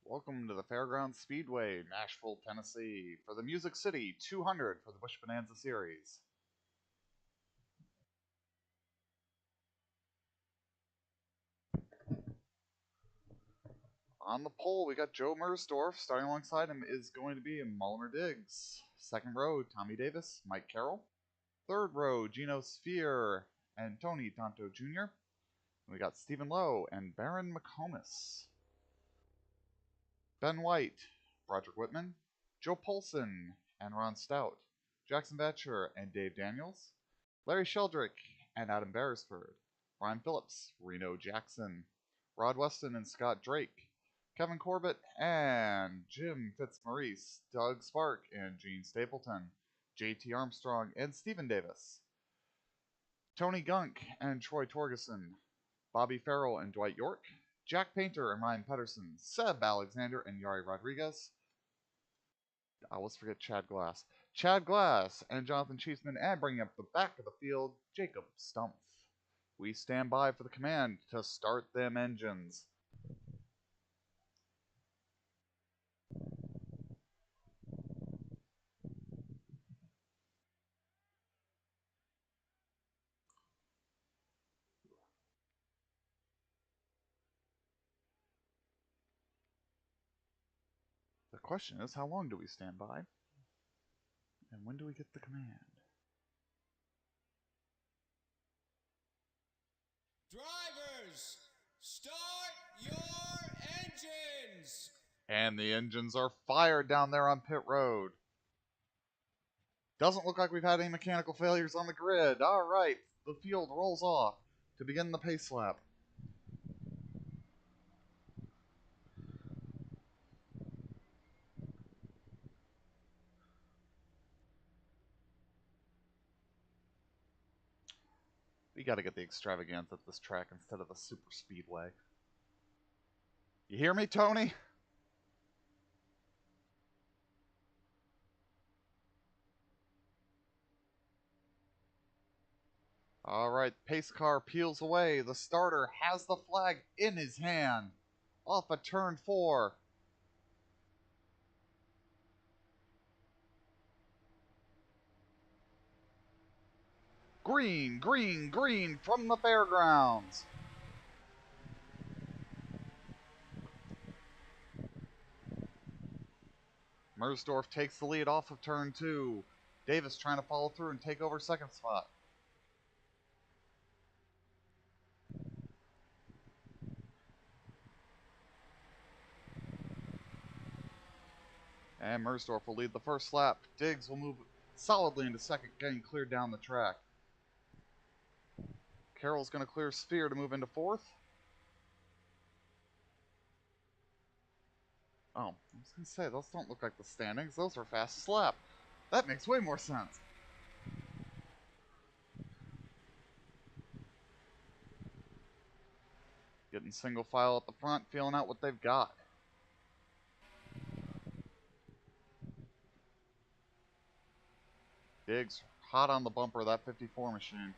Welcome to the Fairgrounds Speedway, Nashville, Tennessee, for the Music City 200 for the Busch Bonanza series. On the pole, we got Joe Mersdorf. Starting alongside him is going to be Mullimer Diggs. Second row, Tommy Davis, Mike Carroll. Third row, Gino Sphere and Tony Tonto Jr. We got Stephen Lowe and Baron McComas. Ben White, Broderick Whitman, Joe Polson and Ron Stout, Jackson Batcher and Dave Daniels, Larry Sheldrick and Adam Beresford, Ryan Phillips, Reno Jackson, Rod Weston and Scott Drake, Kevin Corbett and Jim Fitzmaurice, Doug Spark and Gene Stapleton, JT Armstrong and Stephen Davis, Tony Gunk and Troy Torgeson, Bobby Farrell and Dwight York, Jack Painter and Ryan Pedersen, Seb Alexander and Yari Rodriguez. I always forget Chad Glass. Chad Glass and Jonathan Cheeseman, and bringing up the back of the field, Jacob Stumpf. We stand by for the command to start them engines. The question is, how long do we stand by? And when do we get the command? Drivers, start your engines! And the engines are fired down there on pit road. Doesn't look like we've had any mechanical failures on the grid. All right, the field rolls off to begin the pace lap. We gotta get the extravaganza at this track instead of the super speedway. You hear me, Tony? Alright, pace car peels away. The starter has the flag in his hand. Off at turn 4. Green, green, green from the fairgrounds. Mersdorf takes the lead off of turn 2. Davis trying to follow through and take over second spot. And Mersdorf will lead the first lap. Diggs will move solidly into second, getting cleared down the track. Carroll's going to clear Sphere to move into fourth. Oh, I was going to say, those don't look like the standings. Those are fastest lap. That makes way more sense. Getting single file at the front, feeling out what they've got. Diggs hot on the bumper of that 54 machine.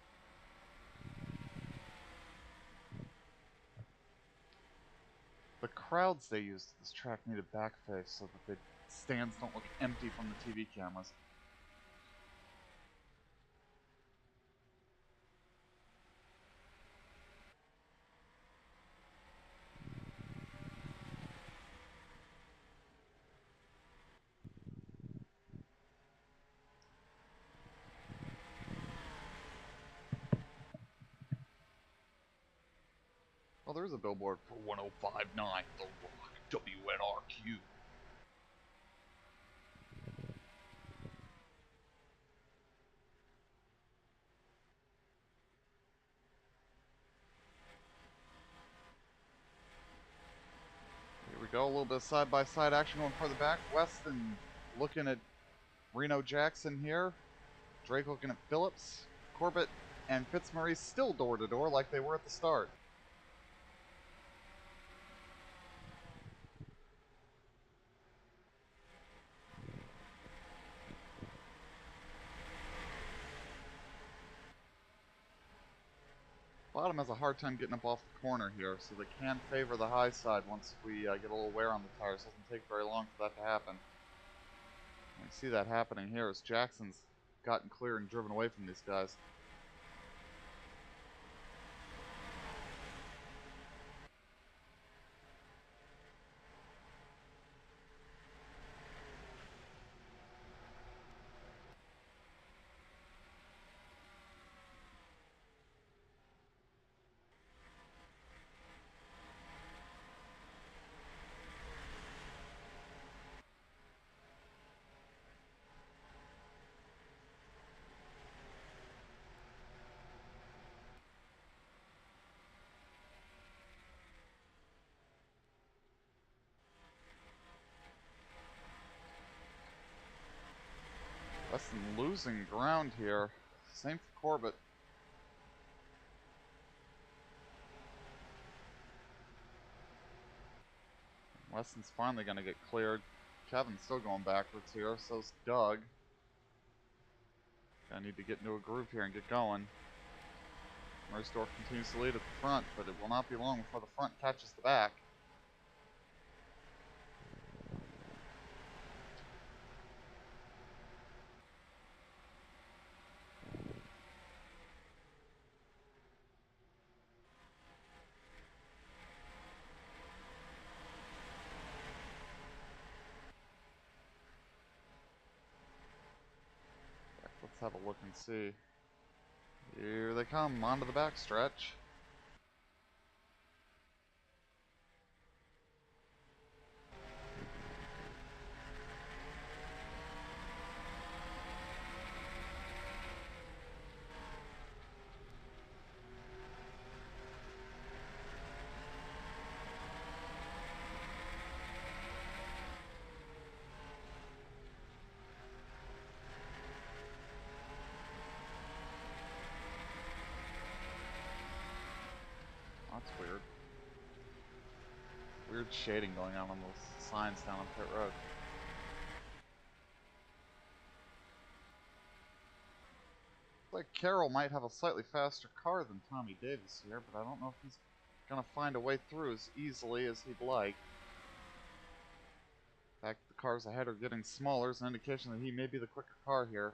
The crowds they used this track needed backface so that the stands don't look empty from the TV cameras. Oh, there's a billboard for 105.9 The Rock, WNRQ. Here we go, a little bit of side-by-side action going further back. Weston looking at Reno Jackson here. Drake looking at Phillips. Corbett and Fitzmaurice still door-to-door like they were at the start. bottom has a hard time getting up off the corner here, so they can favor the high side once we get a little wear on the tires. It doesn't take very long for that to happen. And we see that happening here as Jackson's gotten clear and driven away from these guys. Weston losing ground here. Same for Corbett. Weston's finally going to get cleared. Kevin's still going backwards here. So's Doug. Gonna need to get into a groove here and get going. Mersdorf continues to lead at the front, but it will not be long before the front catches the back. Let's have a look and see. Here they come, onto the back stretch. That's weird. Weird shading going on those signs down on pit road. Looks like Carroll might have a slightly faster car than Tommy Davis here, but I don't know if he's gonna find a way through as easily as he'd like. In fact, the cars ahead are getting smaller, is an indication that he may be the quicker car here.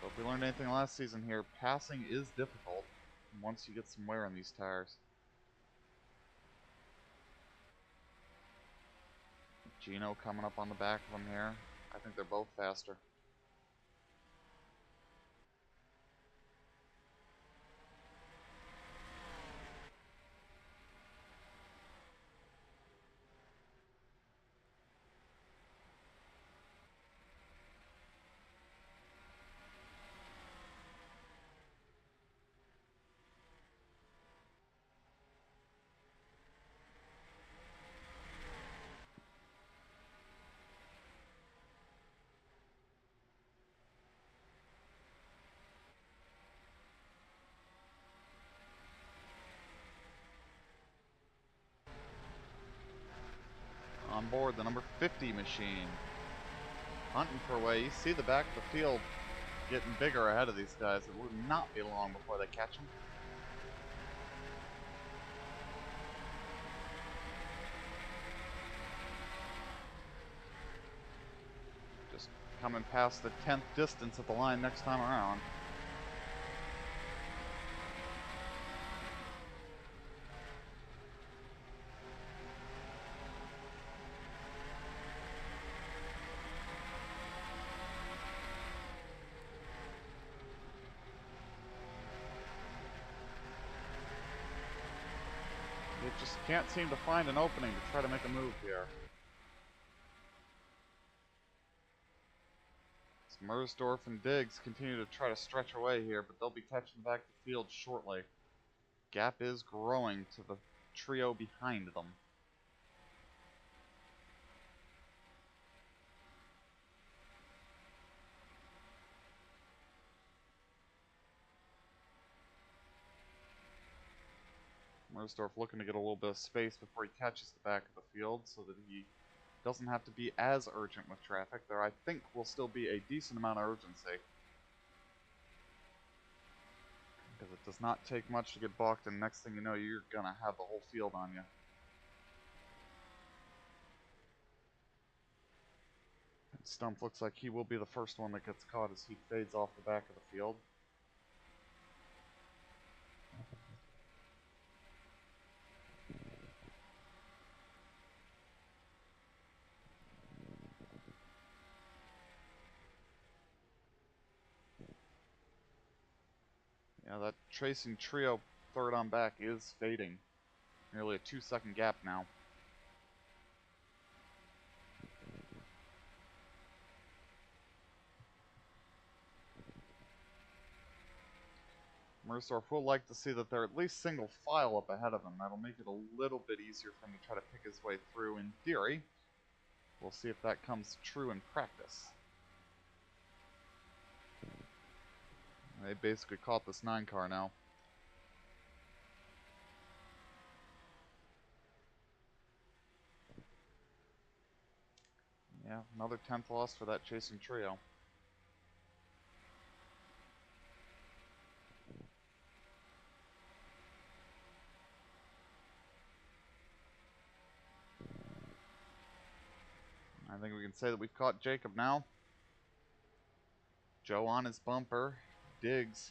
But if we learned anything last season here, passing is difficult once you get some wear on these tires. Gino coming up on the back of him here. I think they're both faster. On board the number 50 machine. Hunting for a way. You see the back of the field getting bigger ahead of these guys. It would not be long before they catch them. Just coming past the 10th distance at the line next time around. They just can't seem to find an opening to try to make a move here. Mersdorf and Diggs continue to try to stretch away here, but they'll be catching the back of the field shortly. Gap is growing to the trio behind them. Mersdorf looking to get a little bit of space before he catches the back of the field so that he doesn't have to be as urgent with traffic. There, I think, will still be a decent amount of urgency. Because it does not take much to get balked, and next thing you know, you're going to have the whole field on you. Stump looks like he will be the first one that gets caught as he fades off the back of the field. Yeah, that tracing trio third on back is fading. Nearly a 2-second gap now. Mersdorf will like to see that they're at least single file up ahead of him. That'll make it a little bit easier for him to try to pick his way through in theory. We'll see if that comes true in practice. They basically caught this 9 car now. Yeah, another 10th loss for that chasing trio. I think we can say that we've caught Jacob now. Joe on his bumper. Diggs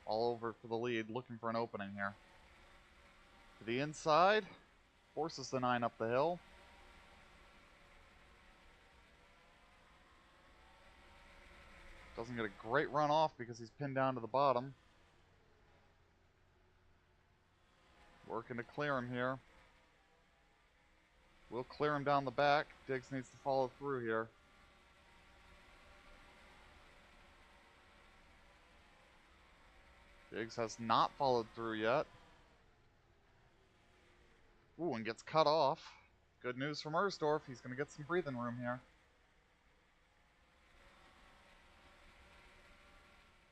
all over for the lead, looking for an opening here. To the inside. Forces the 9 up the hill. Doesn't get a great run off because he's pinned down to the bottom. Working to clear him here. We'll clear him down the back. Diggs needs to follow through here. Diggs has not followed through yet. Ooh, and gets cut off. Good news for Mersdorf. He's going to get some breathing room here.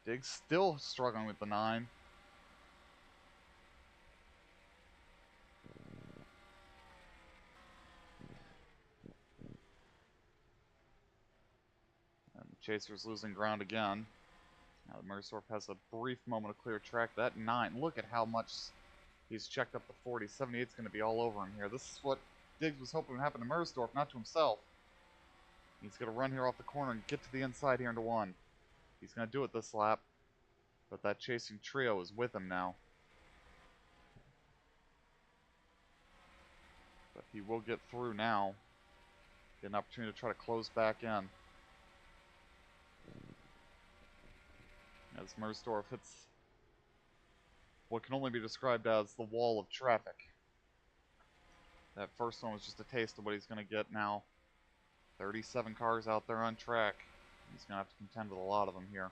Diggs still struggling with the 9. And the Chaser's losing ground again. Now Mersdorf has a brief moment of clear track. That 9, look at how much he's checked up the 40. 78's going to be all over him here. This is what Diggs was hoping would happen to Mersdorf, not to himself. He's going to run here off the corner and get to the inside here into 1. He's going to do it this lap. But that chasing trio is with him now. But he will get through now. Get an opportunity to try to close back in. As Mersdorf hits what can only be described as the wall of traffic. That first one was just a taste of what he's going to get now. 37 cars out there on track. He's going to have to contend with a lot of them here.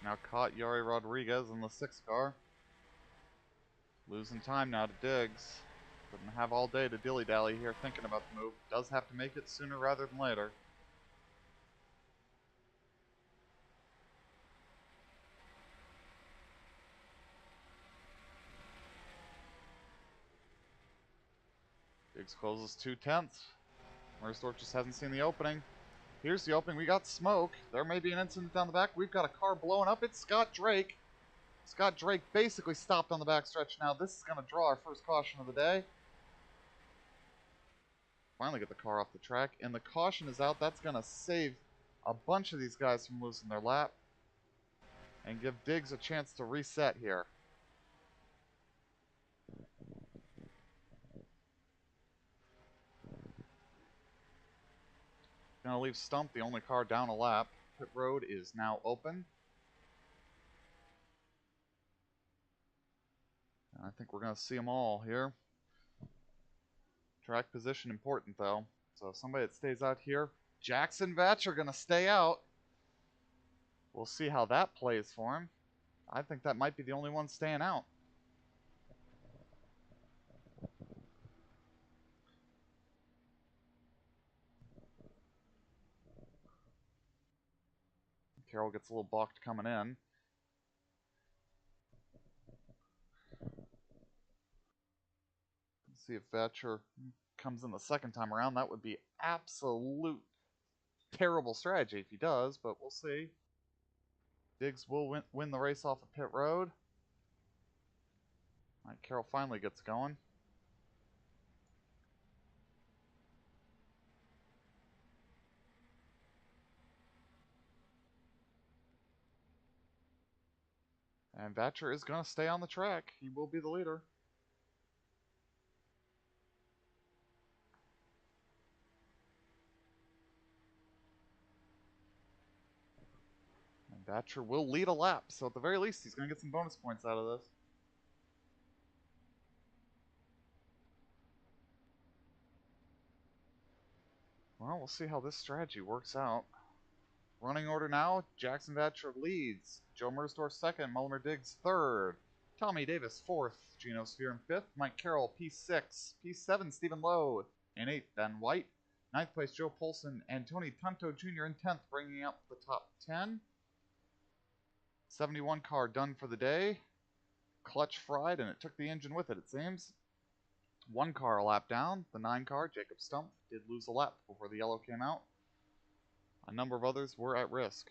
Now caught Yari Rodriguez in the 6 car. Losing time now to Diggs. Doesn't have all day to dilly-dally here thinking about the move. Does have to make it sooner rather than later. Diggs closes 2/10. Mersdorf just hasn't seen the opening. Here's the opening. We got smoke. There may be an incident down the back. We've got a car blowing up. It's Scott Drake. Scott Drake basically stopped on the backstretch now. This is going to draw our first caution of the day. Finally get the car off the track. And the caution is out. That's going to save a bunch of these guys from losing their lap. And give Diggs a chance to reset here. Gonna leave Stump, the only car down a lap. Pit road is now open. And I think we're gonna see them all here. Track position important though. So somebody that stays out here. Jackson Vatch are gonna stay out. We'll see how that plays for him. I think that might be the only one staying out. Carroll gets a little balked coming in. Let's see if Thatcher comes in the second time around. That would be absolute terrible strategy if he does, but we'll see. Diggs will win the race off of pit road. All right, Carroll finally gets going. And Thatcher is going to stay on the track. He will be the leader. And Thatcher will lead a lap, so at the very least, he's going to get some bonus points out of this. Well, we'll see how this strategy works out. Running order now, Jackson Thatcher leads. Joe Mersdorf second, Mulliner Diggs third. Tommy Davis fourth, Geno Sphere in fifth, Mike Carroll P6, P7 Stephen Lowe in eighth, Ben White. Ninth place Joe Polson and Tony Tunto Jr. in 10th, bringing up the top 10. 71 car done for the day. Clutch fried, and it took the engine with it, it seems. One car a lap down. The 9 car, Jacob Stump, did lose a lap before the yellow came out. A number of others were at risk.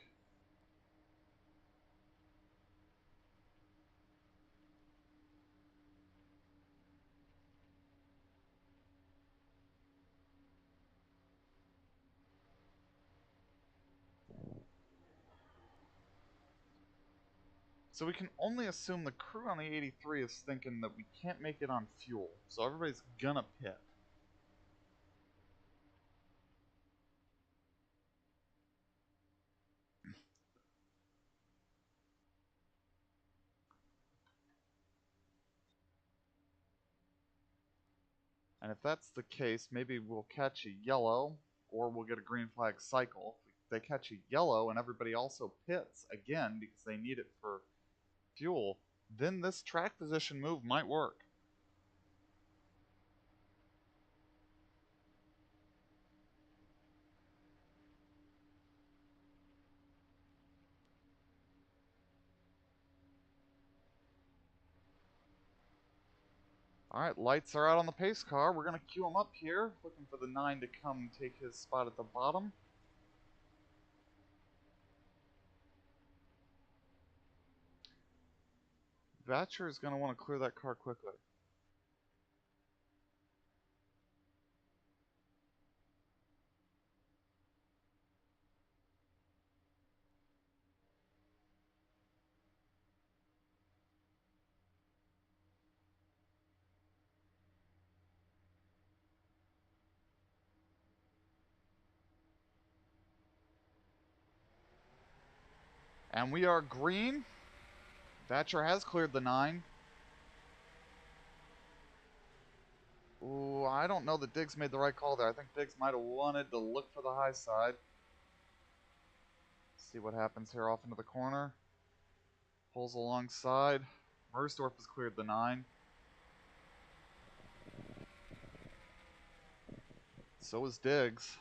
So we can only assume the crew on the 83 is thinking that we can't make it on fuel. So everybody's gonna pit. And if that's the case, maybe we'll catch a yellow, or we'll get a green flag cycle. If they catch a yellow and everybody also pits again because they need it for fuel, then this track position move might work. Alright, lights are out on the pace car. We're going to queue him up here, looking for the 9 to come take his spot at the bottom. Thatcher is going to want to clear that car quickly. And we are green. Thatcher has cleared the 9. Ooh, I don't know that Diggs made the right call there. I think Diggs might have wanted to look for the high side. See what happens here off into the corner. Pulls alongside. Mersdorf has cleared the 9. So is Diggs.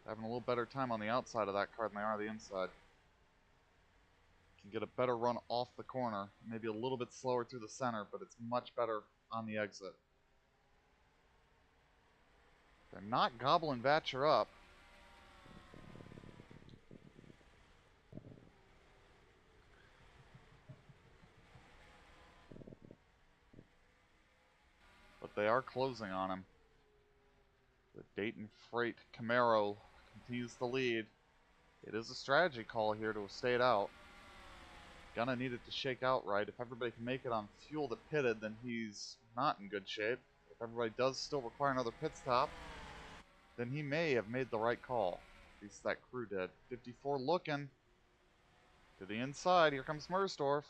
Having a little better time on the outside of that car than they are the inside. Can get a better run off the corner. Maybe a little bit slower through the center, but it's much better on the exit. They're not gobbling Thatcher up. But they are closing on him. The Dayton Freight Camaro continues the lead. It is a strategy call here to have stayed out. Gonna need it to shake out right. If everybody can make it on fuel that pitted, then he's not in good shape. If everybody does still require another pit stop, then he may have made the right call. At least that crew did. 54 looking to the inside. Here comes Mersdorf.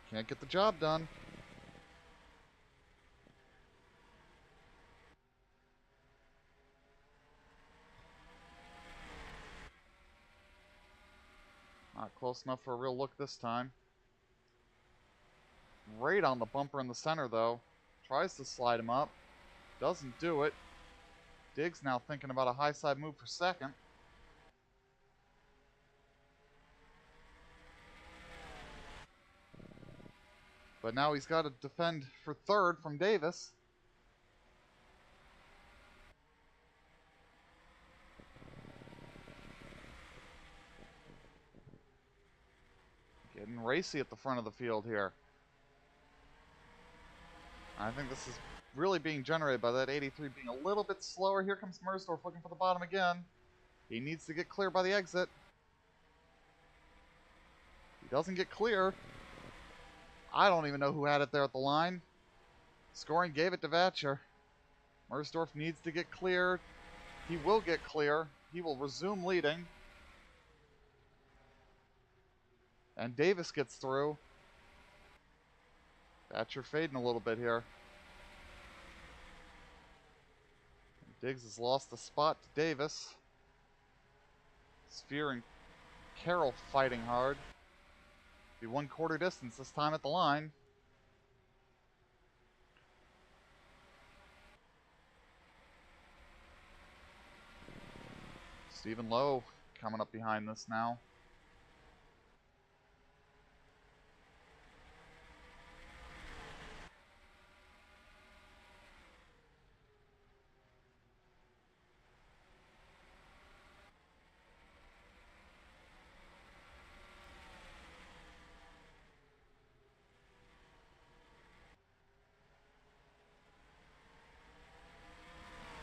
Can't get the job done. Not close enough for a real look this time. Right on the bumper in the center, though. Tries to slide him up. Doesn't do it. Diggs now thinking about a high side move for second. But now he's got to defend for third from Davis. Getting racy at the front of the field here. I think this is really being generated by that 83 being a little bit slower. Here comes Mersdorf looking for the bottom again. He needs to get clear by the exit. He doesn't get clear. I don't even know who had it there at the line. Scoring gave it to Vatcher. Mersdorf needs to get clear. He will get clear. He will resume leading. And Davis gets through. Vatcher fading a little bit here. Diggs has lost the spot to Davis. Sphere and Carroll fighting hard. Be 1/4 distance this time at the line. Stephen Lowe coming up behind this now.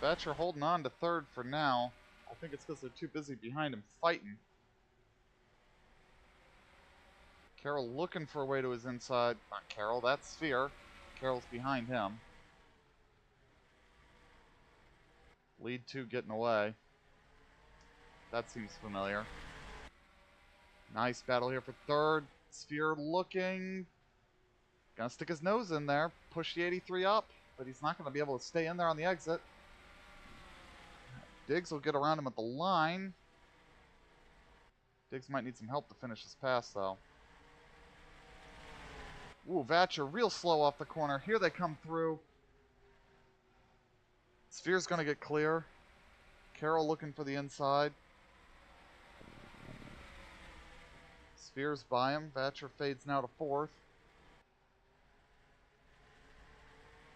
Vatcher holding on to third for now. I think it's because they're too busy behind him fighting. Carroll looking for a way to his inside. Not Carroll, that's Sphere. Carroll's behind him. Lead 2 getting away. That seems familiar. Nice battle here for third. Sphere looking. Gonna stick his nose in there. Push the 83 up. But he's not going to be able to stay in there on the exit. Diggs will get around him at the line. Diggs might need some help to finish this pass, though. Ooh, Vatcher real slow off the corner. Here they come through. Sphere's going to get clear. Carroll looking for the inside. Sphere's by him. Vatcher fades now to fourth.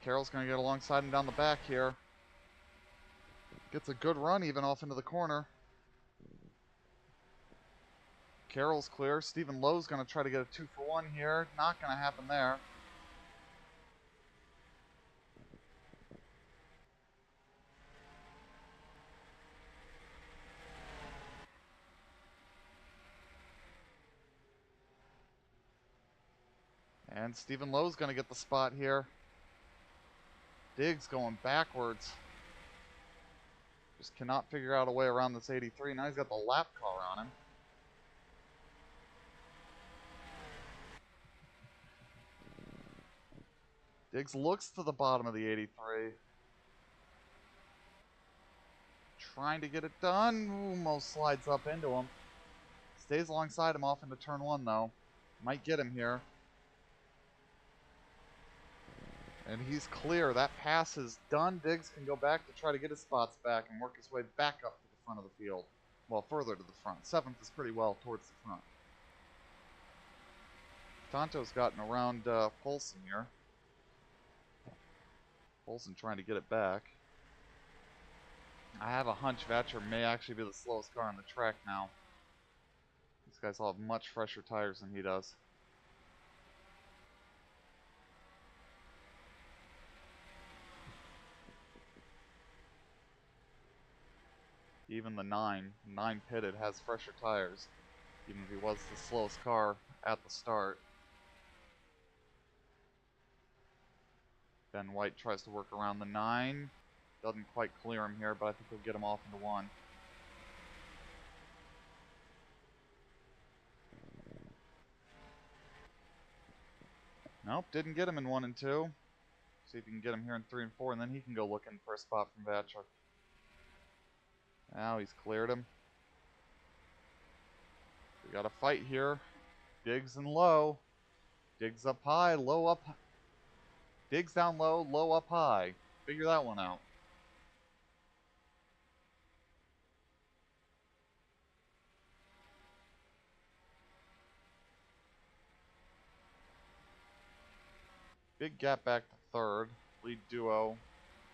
Carroll's going to get alongside him down the back here. Gets a good run even off into the corner. Carroll's clear. Stephen Lowe's going to try to get a 2-for-1 here. Not going to happen there. And Stephen Lowe's going to get the spot here. Diggs going backwards. Just cannot figure out a way around this 83. Now he's got the lap car on him. Diggs looks to the bottom of the 83. Trying to get it done. Ooh, almost slides up into him. Stays alongside him off into turn 1, though. Might get him here. And he's clear. That pass is done. Diggs can go back to try to get his spots back and work his way back up to the front of the field. Well, further to the front. 7th is pretty well towards the front. Tonto's gotten around Polson here. Polson trying to get it back. I have a hunch Vatcher may actually be the slowest car on the track now. These guys all have much fresher tires than he does. Even the 9 pitted has fresher tires, even if he was the slowest car at the start. Ben White tries to work around the 9. Doesn't quite clear him here, but I think he'll get him off into 1. Nope, didn't get him in 1 and 2. See if you can get him here in 3 and 4, and then he can go looking for a spot from Vatcher. Now he's cleared him. We got a fight here. Diggs and Low. Diggs up high, Low up. Diggs down low, Low up high. Figure that one out. Big gap back to third. Lead duo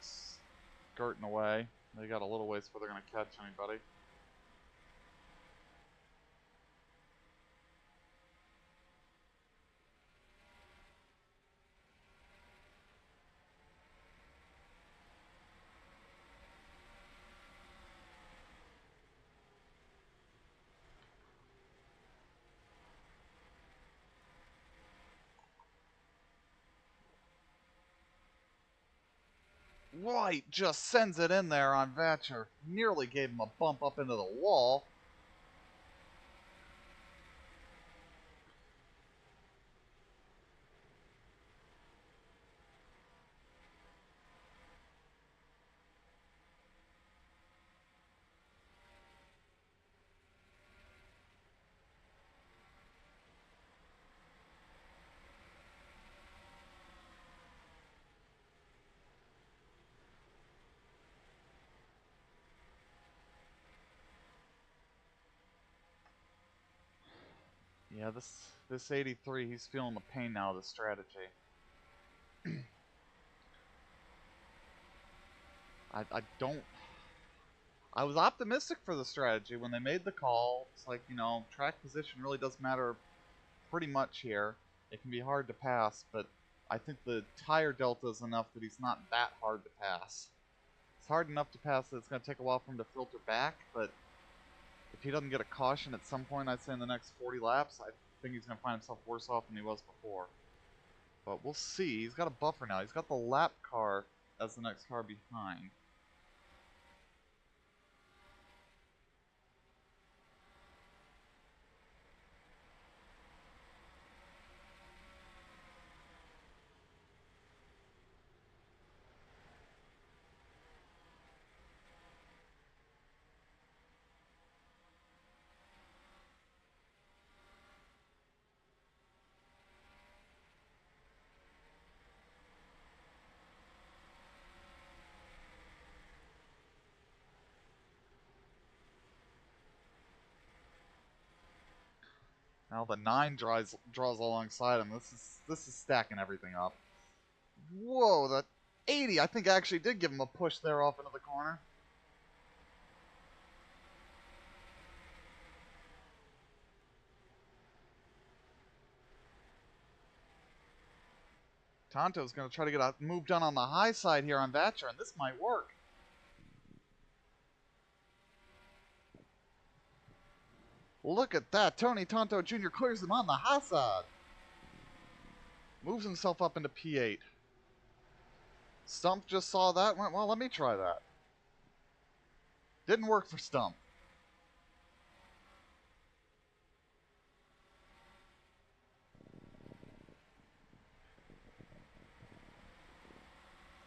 skirting away. They got a little ways before they're going to catch anybody. White just sends it in there on Vatcher. Nearly gave him a bump up into the wall. Yeah, this 83, he's feeling the pain now of the strategy. I don't... I was optimistic for the strategy when they made the call. It's like, you know, track position really does matter pretty much here. It can be hard to pass, but I think the tire delta is enough that he's not that hard to pass. It's hard enough to pass that it's going to take a while for him to filter back, but if he doesn't get a caution at some point, I'd say in the next 40 laps, I think he's going to find himself worse off than he was before. But we'll see. He's got a buffer now. He's got the lap car as the next car behind. Now the 9 draws alongside him. This is stacking everything up. Whoa, that 80 I think actually did give him a push there off into the corner. Tonto's going to try to get a move done on the high side here on Vatcher, and this might work. Look at that. Tony Tonto Jr. clears him on the high side. Moves himself up into P8. Stump just saw that, went, well, let me try that. Didn't work for Stump.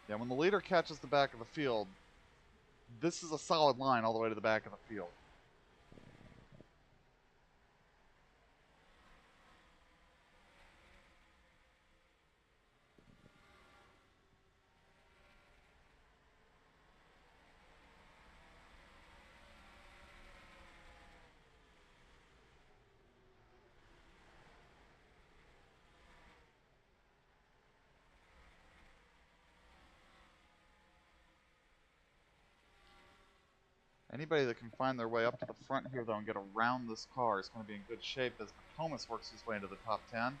Yeah, when the leader catches the back of the field, this is a solid line all the way to the back of the field. Anybody that can find their way up to the front here, though, and get around this car is going to be in good shape as McComas works his way into the top 10.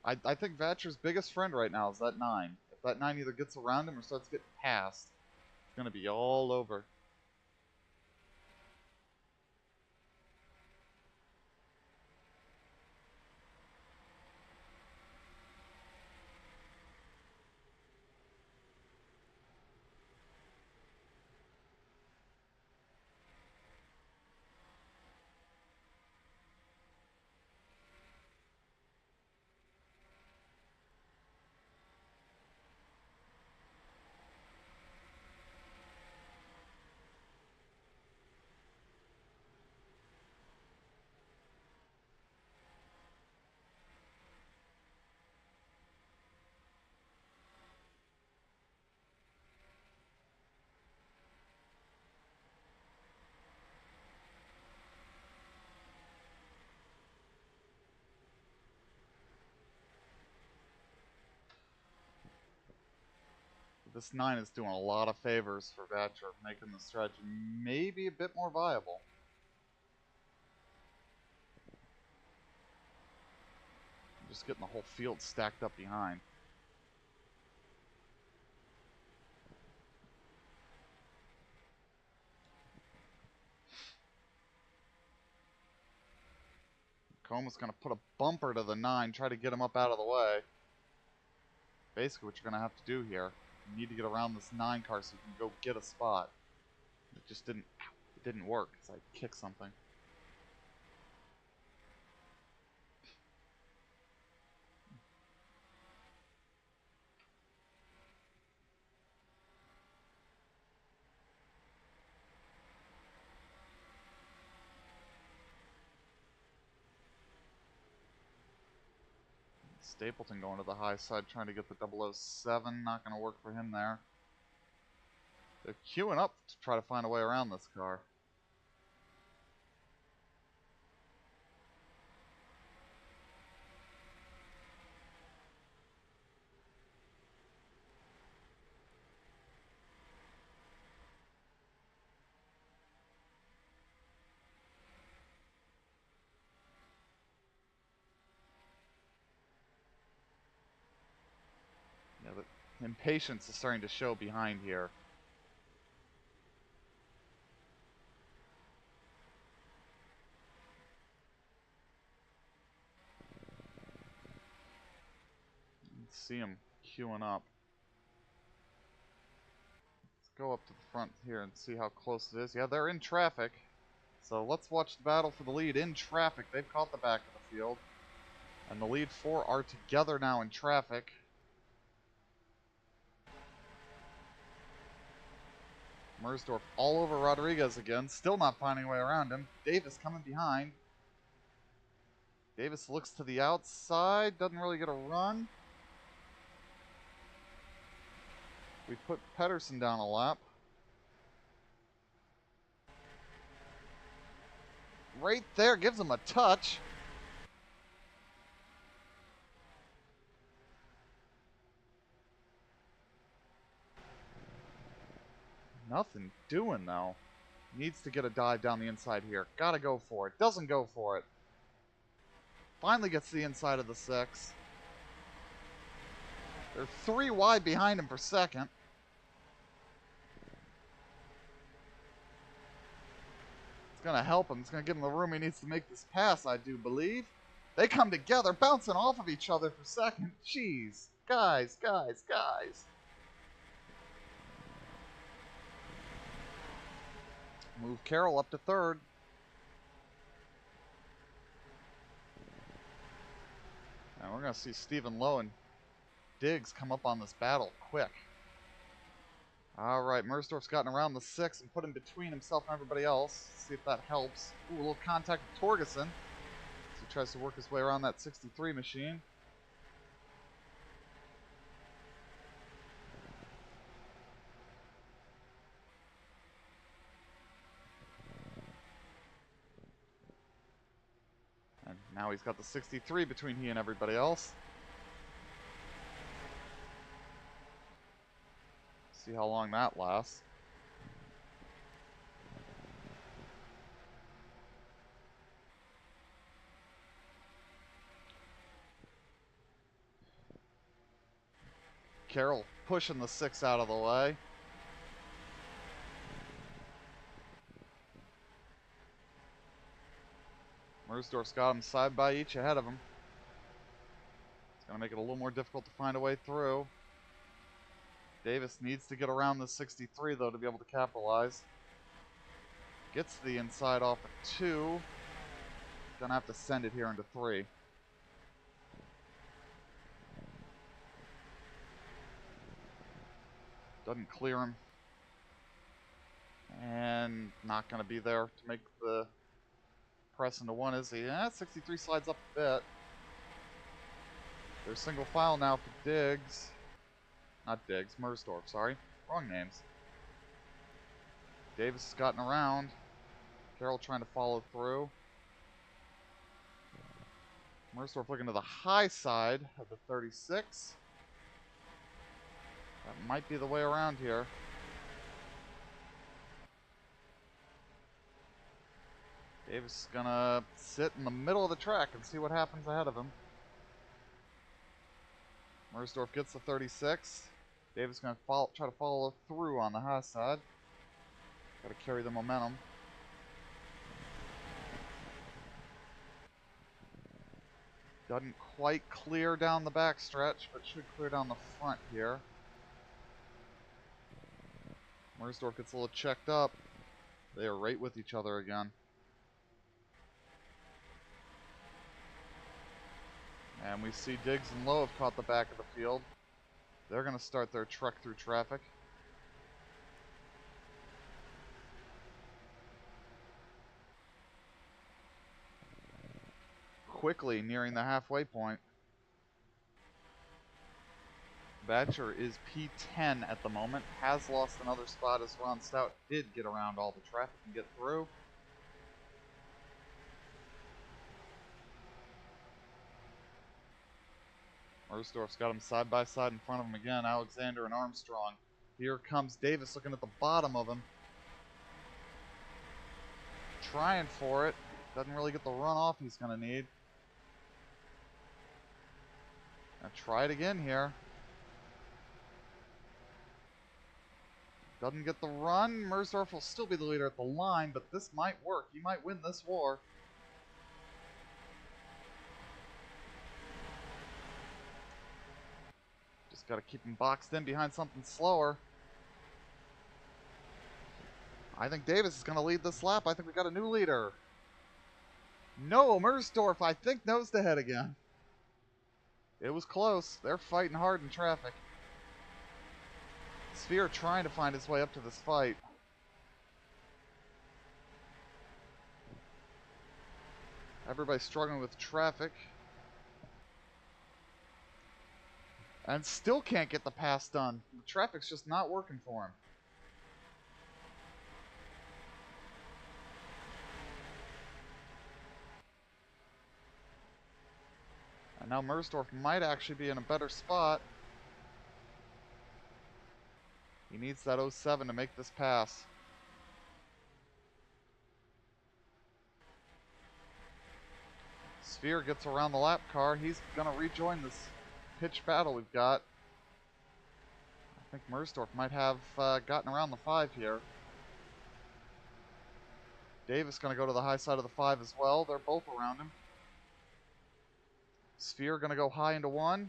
I think Vatcher's biggest friend right now is that 9. If that 9 either gets around him or starts getting past, it's going to be all over. This 9 is doing a lot of favors for Vatcher, making the stretch maybe a bit more viable. Just getting the whole field stacked up behind. Coma's going to put a bumper to the 9, try to get him up out of the way. Basically what you're going to have to do here, you need to get around this 9 car so you can go get a spot. It just didn't work because I kicked something. Stapleton going to the high side, trying to get the 007. Not going to work for him there. They're queuing up to try to find a way around this car. Yeah, the impatience is starting to show behind here. Let's see him queuing up. Let's go up to the front here and see how close it is. Yeah, they're in traffic. So let's watch the battle for the lead in traffic. They've caught the back of the field. And the lead 4 are together now in traffic. Mersdorf all over Rodriguez again, still not finding a way around him. Davis coming behind. Davis looks to the outside, doesn't really get a run. We put Pedersen down a lap. Right there, gives him a touch. Nothing doing though. Needs to get a dive down the inside here. Gotta go for it. Doesn't go for it. Finally gets the inside of the 6. They're 3 wide behind him for second. It's going to help him. It's going to give him the room he needs to make this pass, I do believe. They come together, bouncing off of each other for second. Jeez. Guys. Move Carroll up to third. And we're going to see Stephen Lowe and Diggs come up on this battle quick. All right, Mersdorf's gotten around the 6 and put him between himself and everybody else. See if that helps. Ooh, a little contact with Torgerson. So he tries to work his way around that 63 machine. And now he's got the 63 between he and everybody else. See how long that lasts. Carroll pushing the 6 out of the way. Mersdorf's got him side by each ahead of him. It's going to make it a little more difficult to find a way through. Davis needs to get around the 63, though, to be able to capitalize. Gets the inside off of 2. Gonna have to send it here into 3. Doesn't clear him. And not gonna be there to make the press into 1, is he? Yeah, 63 slides up a bit. There's single file now for Diggs. Not Diggs, Mersdorf, sorry. Wrong names. Davis has gotten around. Carroll trying to follow through. Mersdorf looking to the high side of the 36. That might be the way around here. Davis is gonna sit in the middle of the track and see what happens ahead of him. Mersdorf gets the 36. Davis is gonna try to follow through on the high side. Gotta carry the momentum. Doesn't quite clear down the back stretch, but should clear down the front here. Mersdorf gets a little checked up. They are right with each other again. And we see Diggs and Lowe have caught the back of the field. They're going to start their trek through traffic. Quickly nearing the halfway point. Batcher is P10 at the moment. Has lost another spot as Ron Stout did get around all the traffic and get through. Mersdorf's got him side by side in front of him again. Alexander and Armstrong. Here comes Davis looking at the bottom of him. Trying for it. Doesn't really get the runoff he's going to need. Now try it again here. Doesn't get the run. Mersdorf will still be the leader at the line, but this might work. He might win this war. Just got to keep him boxed in behind something slower. I think Davis is going to lead this lap. I think we got a new leader. No, Mersdorf, I think, nosed ahead again. It was close. They're fighting hard in traffic. Sphere trying to find his way up to this fight. Everybody's struggling with traffic. And still can't get the pass done. The traffic's just not working for him. And now Mersdorf might actually be in a better spot. He needs that 07 to make this pass. Sphere gets around the lap car. He's going to rejoin this pitched battle we've got. I think Mersdorf might have gotten around the 5 here. Davis going to go to the high side of the 5 as well. They're both around him. Sphere going to go high into 1.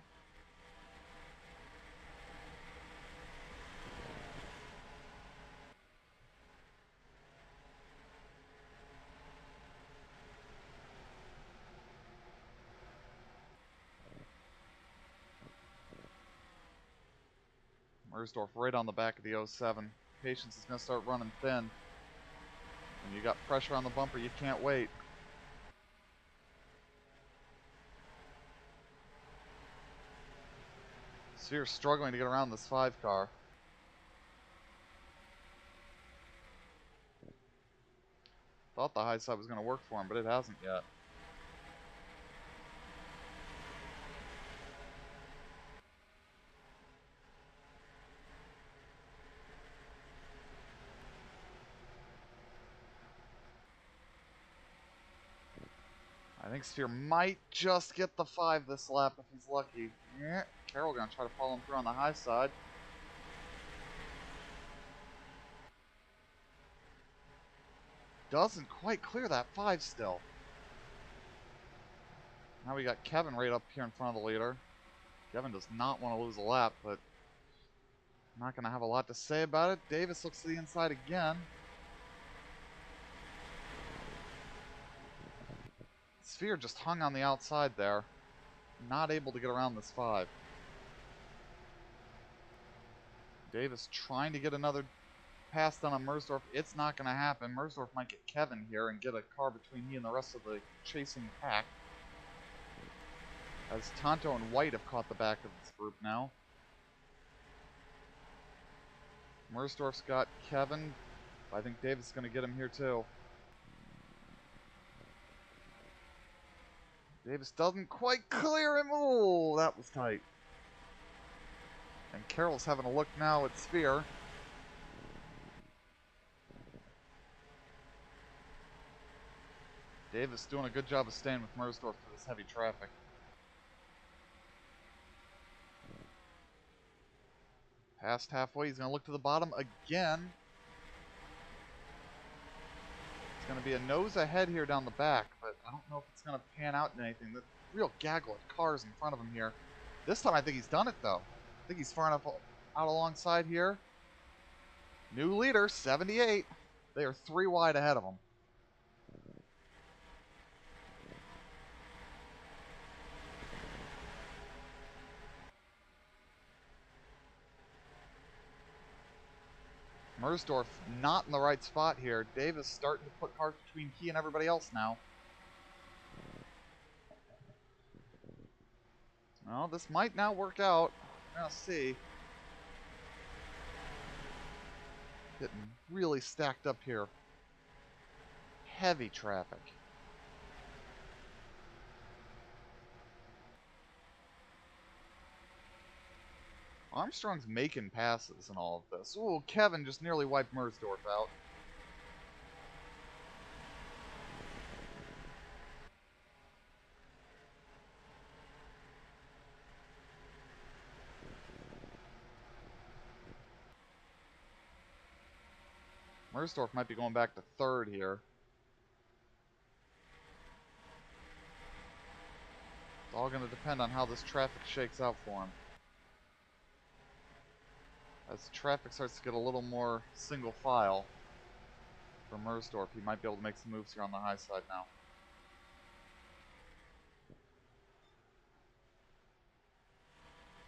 Mersdorf right on the back of the 07. Patience is going to start running thin. When you got pressure on the bumper, you can't wait. Sphere struggling to get around this 5 car. Thought the high side was going to work for him, but it hasn't yet. I think Sphere might just get the 5 this lap if he's lucky. Yeah, Carroll gonna try to follow him through on the high side. Doesn't quite clear that 5 still. Now we got Kevin right up here in front of the leader. Kevin does not want to lose a lap, but not gonna have a lot to say about it. Davis looks to the inside again. Sphere just hung on the outside there. Not able to get around this 5. Davis trying to get another pass done on Mersdorf. It's not going to happen. Mersdorf might get Kevin here and get a car between he and the rest of the chasing pack. As Tonto and White have caught the back of this group now. Mersdorf's got Kevin. I think Davis is going to get him here too. Davis doesn't quite clear him. Oh, that was tight. And Carroll's having a look now at Sphere. Davis doing a good job of staying with Mersdorf for this heavy traffic. Past halfway, he's going to look to the bottom again. It's going to be a nose ahead here down the back, but I don't know if it's going to pan out in anything. The real gaggle of cars in front of him here. This time I think he's done it, though. I think he's far enough out alongside here. New leader, 78. They are 3 wide ahead of him. Mersdorf not in the right spot here. Davis starting to put cars between he and everybody else now. Well, this might not work out. We're going to see. Getting really stacked up here. Heavy traffic. Armstrong's making passes in all of this. Ooh, Kevin just nearly wiped Mersdorf out. Mersdorf might be going back to 3rd here. It's all going to depend on how this traffic shakes out for him. As the traffic starts to get a little more single file for Mersdorf, he might be able to make some moves here on the high side now.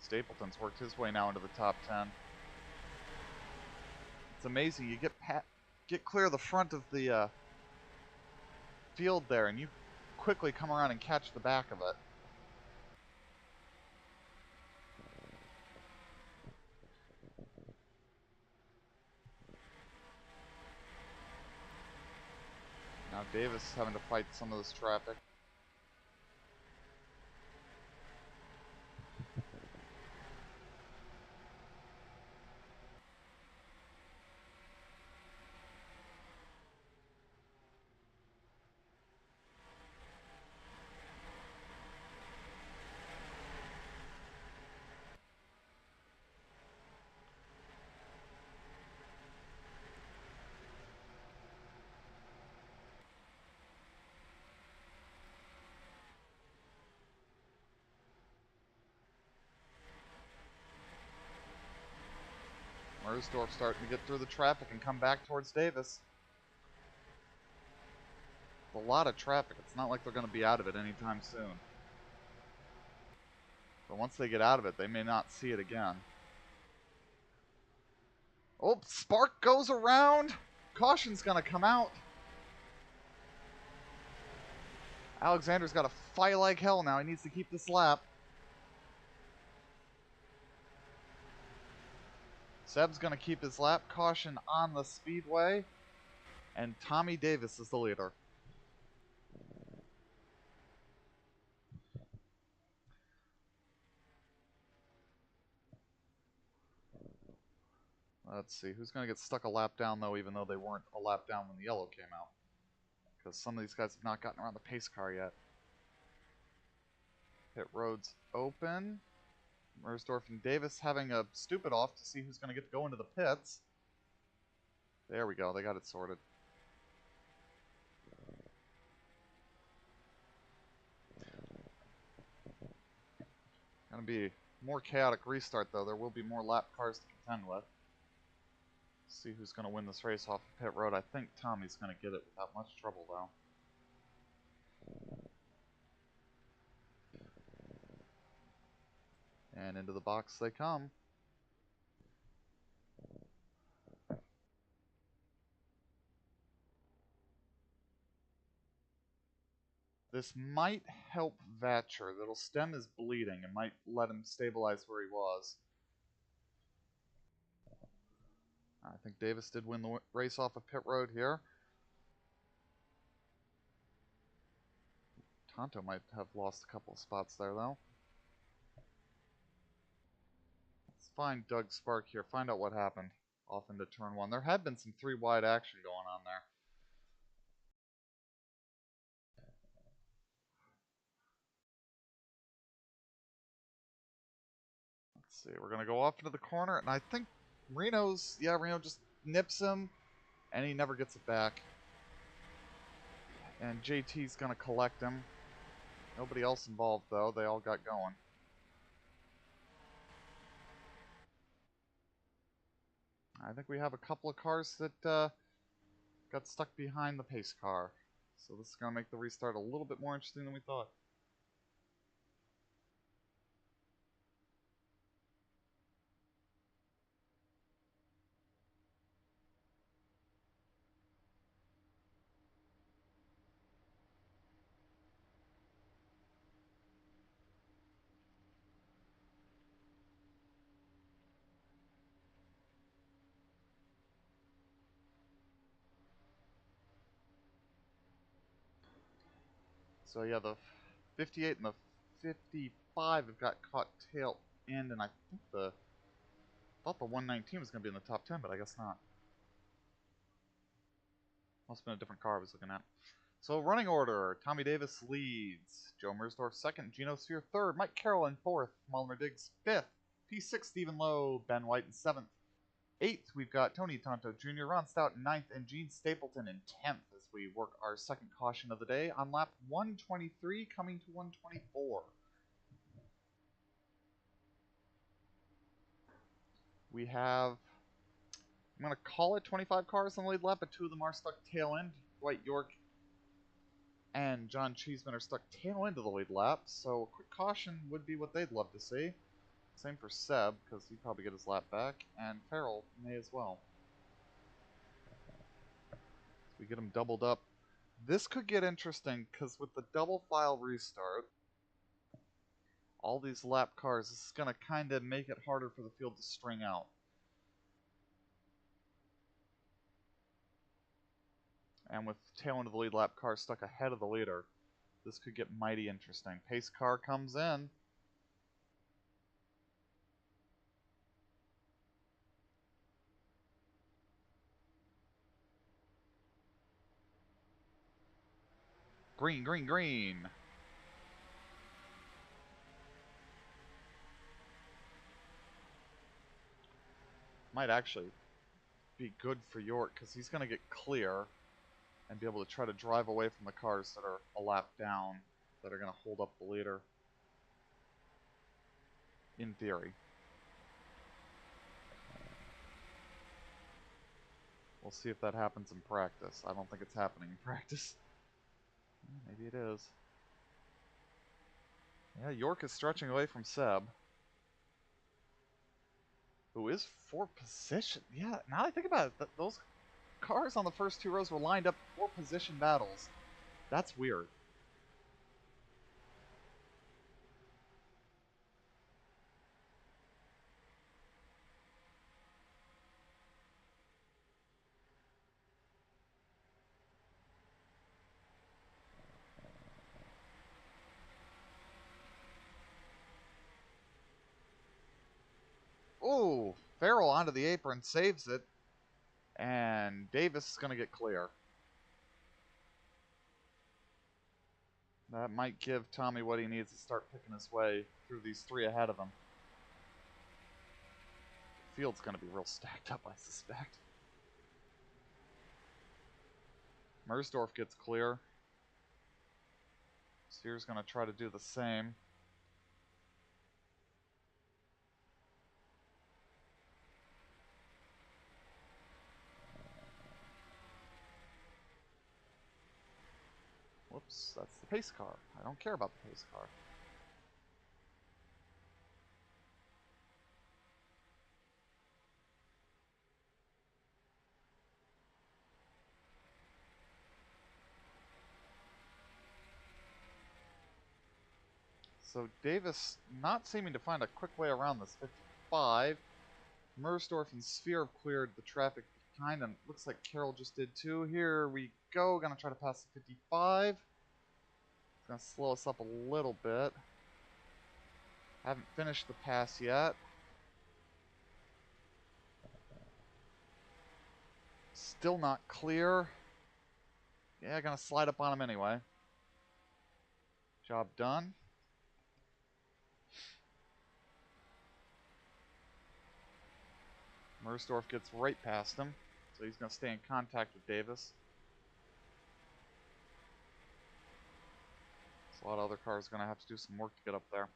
Stapleton's worked his way now into the top 10. It's amazing. You get clear of the front of the field there, and you quickly come around and catch the back of it. Now Davis is having to fight some of this traffic. Mersdorf starting to get through the traffic and come back towards Davis. A lot of traffic. It's not like they're going to be out of it anytime soon. But once they get out of it, they may not see it again. Oh, Spark goes around. Caution's going to come out. Alexander's got to fight like hell now. He needs to keep this lap. Seb's going to keep his lap. Caution on the Speedway. And Tommy Davis is the leader. Let's see. Who's going to get stuck a lap down, though, even though they weren't a lap down when the yellow came out? Because some of these guys have not gotten around the pace car yet. Pit road's open. Mersdorf and Davis having a stupid off to see who's going to get to go into the pits. There we go. They got it sorted. Going to be more chaotic restart, though. There will be more lap cars to contend with. See who's going to win this race off the pit road. I think Tommy's going to get it without much trouble, though. And into the box they come. This might help Vatcher. That'll stem his bleeding and might let him stabilize where he was. I think Davis did win the race off of pit road here. Tonto might have lost a couple of spots there, though. Let's find Doug Spark here. Find out what happened off into turn 1. There had been some 3 wide action going on there. Let's see. We're going to go off into the corner, and I think Reno just nips him, and he never gets it back. And JT's going to collect him. Nobody else involved, though. They all got going. I think we have a couple of cars that got stuck behind the pace car. So this is going to make the restart a little bit more interesting than we thought. So yeah, the 58 and the 55 have got caught tail end, and I think thought the 119 was going to be in the top 10, but I guess not. Must have been a different car I was looking at. So running order: Tommy Davis leads, Joe Mersdorf second, Gino Sphere third, Mike Carroll in fourth, Mulliner Diggs fifth, P6 Stephen Lowe, Ben White in seventh. 8th, we've got Tony Tonto Jr., Ron Stout in 9th, and Gene Stapleton in 10th as we work our second caution of the day on lap 123 coming to 124. We have, I'm going to call it 25 cars on the lead lap, but 2 of them are stuck tail end. Dwight York and John Cheeseman are stuck tail end of the lead lap, so a quick caution would be what they'd love to see. Same for Seb, because he'd probably get his lap back, and Farrell may as well. We get them doubled up. This could get interesting because with the double file restart, all these lap cars, this is going to kind of make it harder for the field to string out. And with tail end of the lead lap car stuck ahead of the leader, this could get mighty interesting. Pace car comes in. Green, green, green. Might actually be good for York because he's going to get clear and be able to try to drive away from the cars that are a lap down that are going to hold up the leader. In theory. We'll see if that happens in practice. I don't think it's happening in practice. Maybe it is. Yeah, York is stretching away from Seb, who is for position. Yeah, now that I think about it, those cars on the first 2 rows were lined up for position battles. That's weird. Ooh, Farrell onto the apron, saves it, and Davis is going to get clear. That might give Tommy what he needs to start picking his way through these 3 ahead of him. The field's going to be real stacked up, I suspect. Mersdorf gets clear. Sphere's going to try to do the same. Whoops, that's the pace car. I don't care about the pace car. So Davis not seeming to find a quick way around this 55. Mersdorf and Sphere have cleared the traffic behind, and looks like Carroll just did too. Here we go. Gonna try to pass the 55. It's gonna slow us up a little bit. Haven't finished the pass yet. Still not clear. Yeah, gonna slide up on him anyway. Job done. Mersdorf gets right past him, so he's gonna stay in contact with Davis. So a lot of other cars are gonna have to do some work to get up there.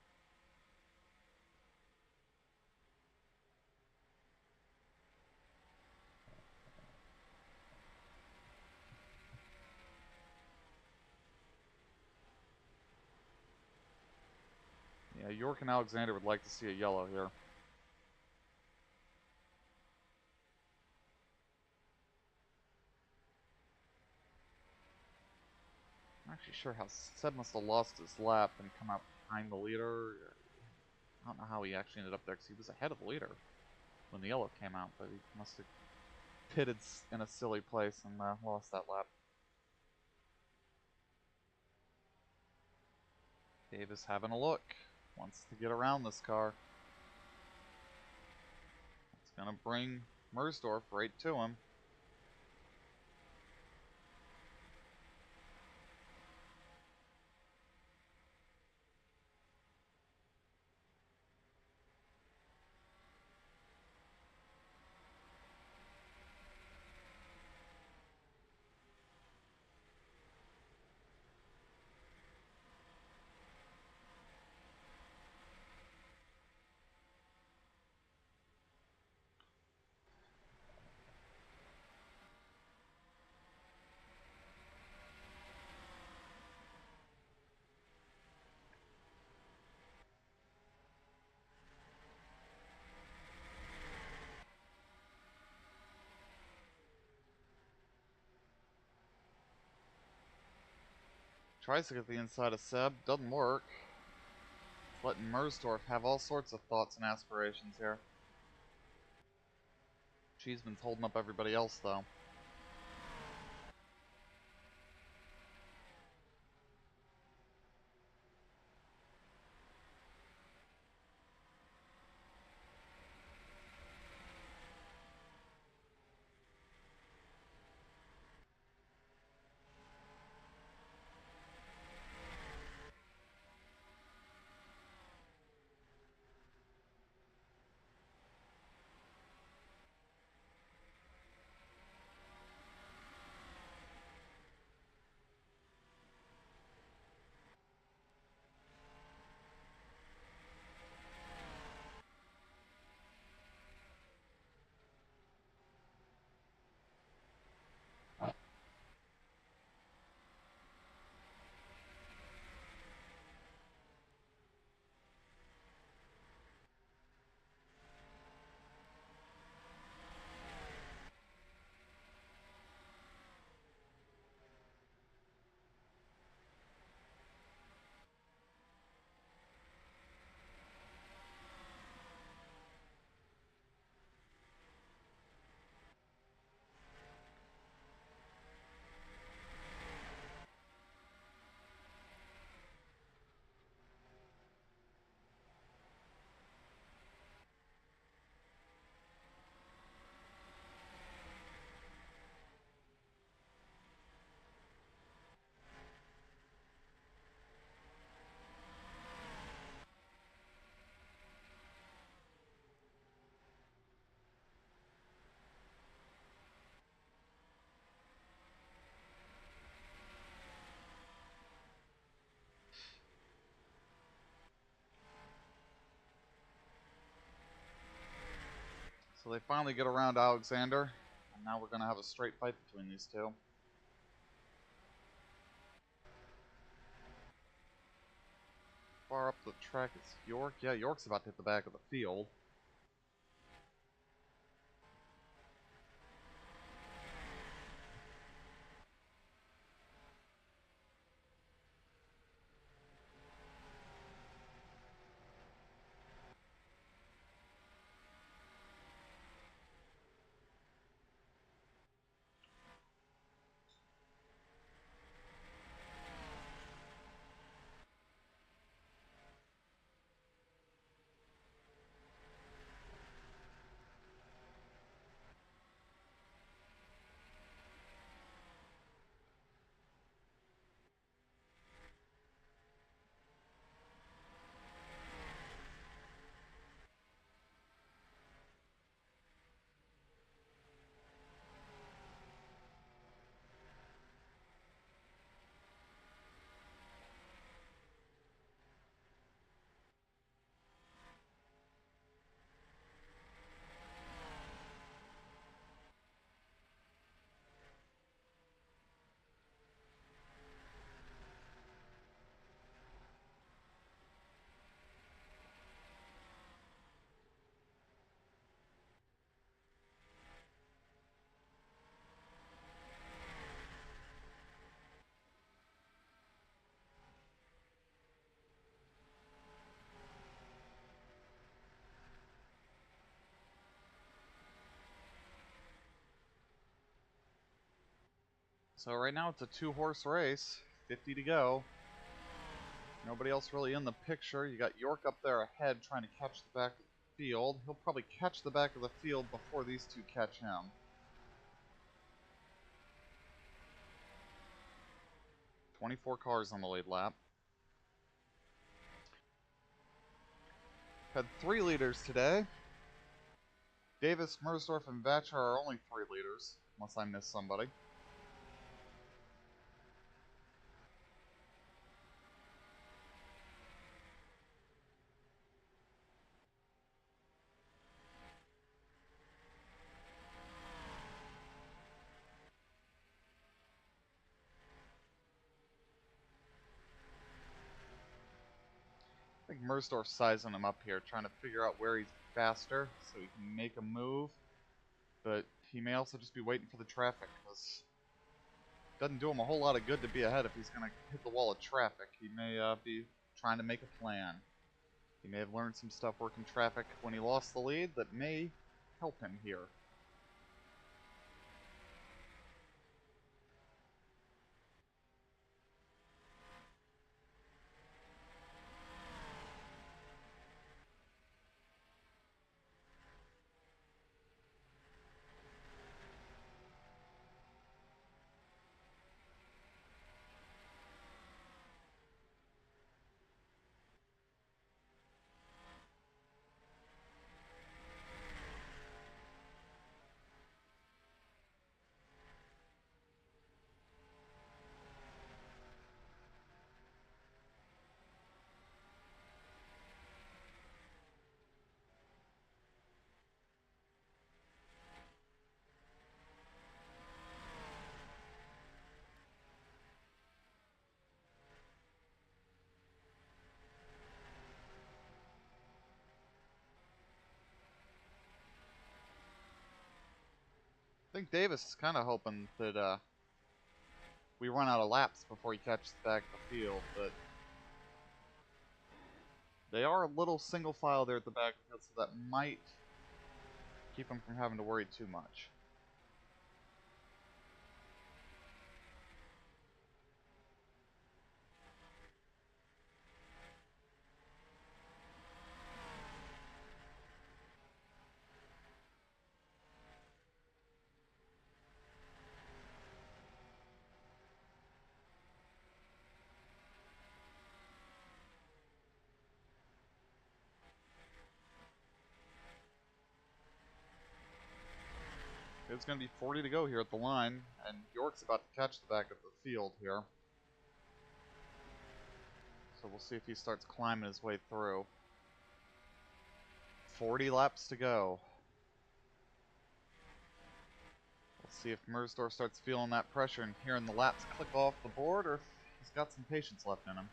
Yeah, York and Alexander would like to see a yellow here. I'm not actually sure how Seb must have lost his lap and come out behind the leader. I don't know how he actually ended up there because he was ahead of the leader when the yellow came out, but he must have pitted in a silly place and lost that lap. Davis having a look. Wants to get around this car. It's going to bring Mersdorf right to him. Tries to get the inside of Seb, doesn't work. It's letting Mersdorf have all sorts of thoughts and aspirations here. Cheeseman's holding up everybody else though. So they finally get around Alexander, and now we're going to have a straight fight between these two. Far up the track is York. Yeah, York's about to hit the back of the field. So right now it's a 2-horse race, 50 to go. Nobody else really in the picture. You got York up there ahead trying to catch the back of the field. He'll probably catch the back of the field before these two catch him. "24 cars on the lead lap. Had 3 leaders today. Davis, Mersdorf, and Vatcher are only 3 leaders, unless I missed somebody. I think Mersdorf's sizing him up here, trying to figure out where he's faster so he can make a move. But he may also just be waiting for the traffic, because it doesn't do him a whole lot of good to be ahead if he's going to hit the wall of traffic. He may be trying to make a plan. He may have learned some stuff working traffic when he lost the lead that may help him here. I think Davis is kind of hoping that we run out of laps before he catches the back of the field, but they are a little single file there at the back of the field, so that might keep him from having to worry too much. It's going to be 40 to go here at the line, and York's about to catch the back of the field here. So we'll see if he starts climbing his way through. 40 laps to go. We'll see if Mersdorf starts feeling that pressure and hearing the laps click off the board, or if he's got some patience left in him.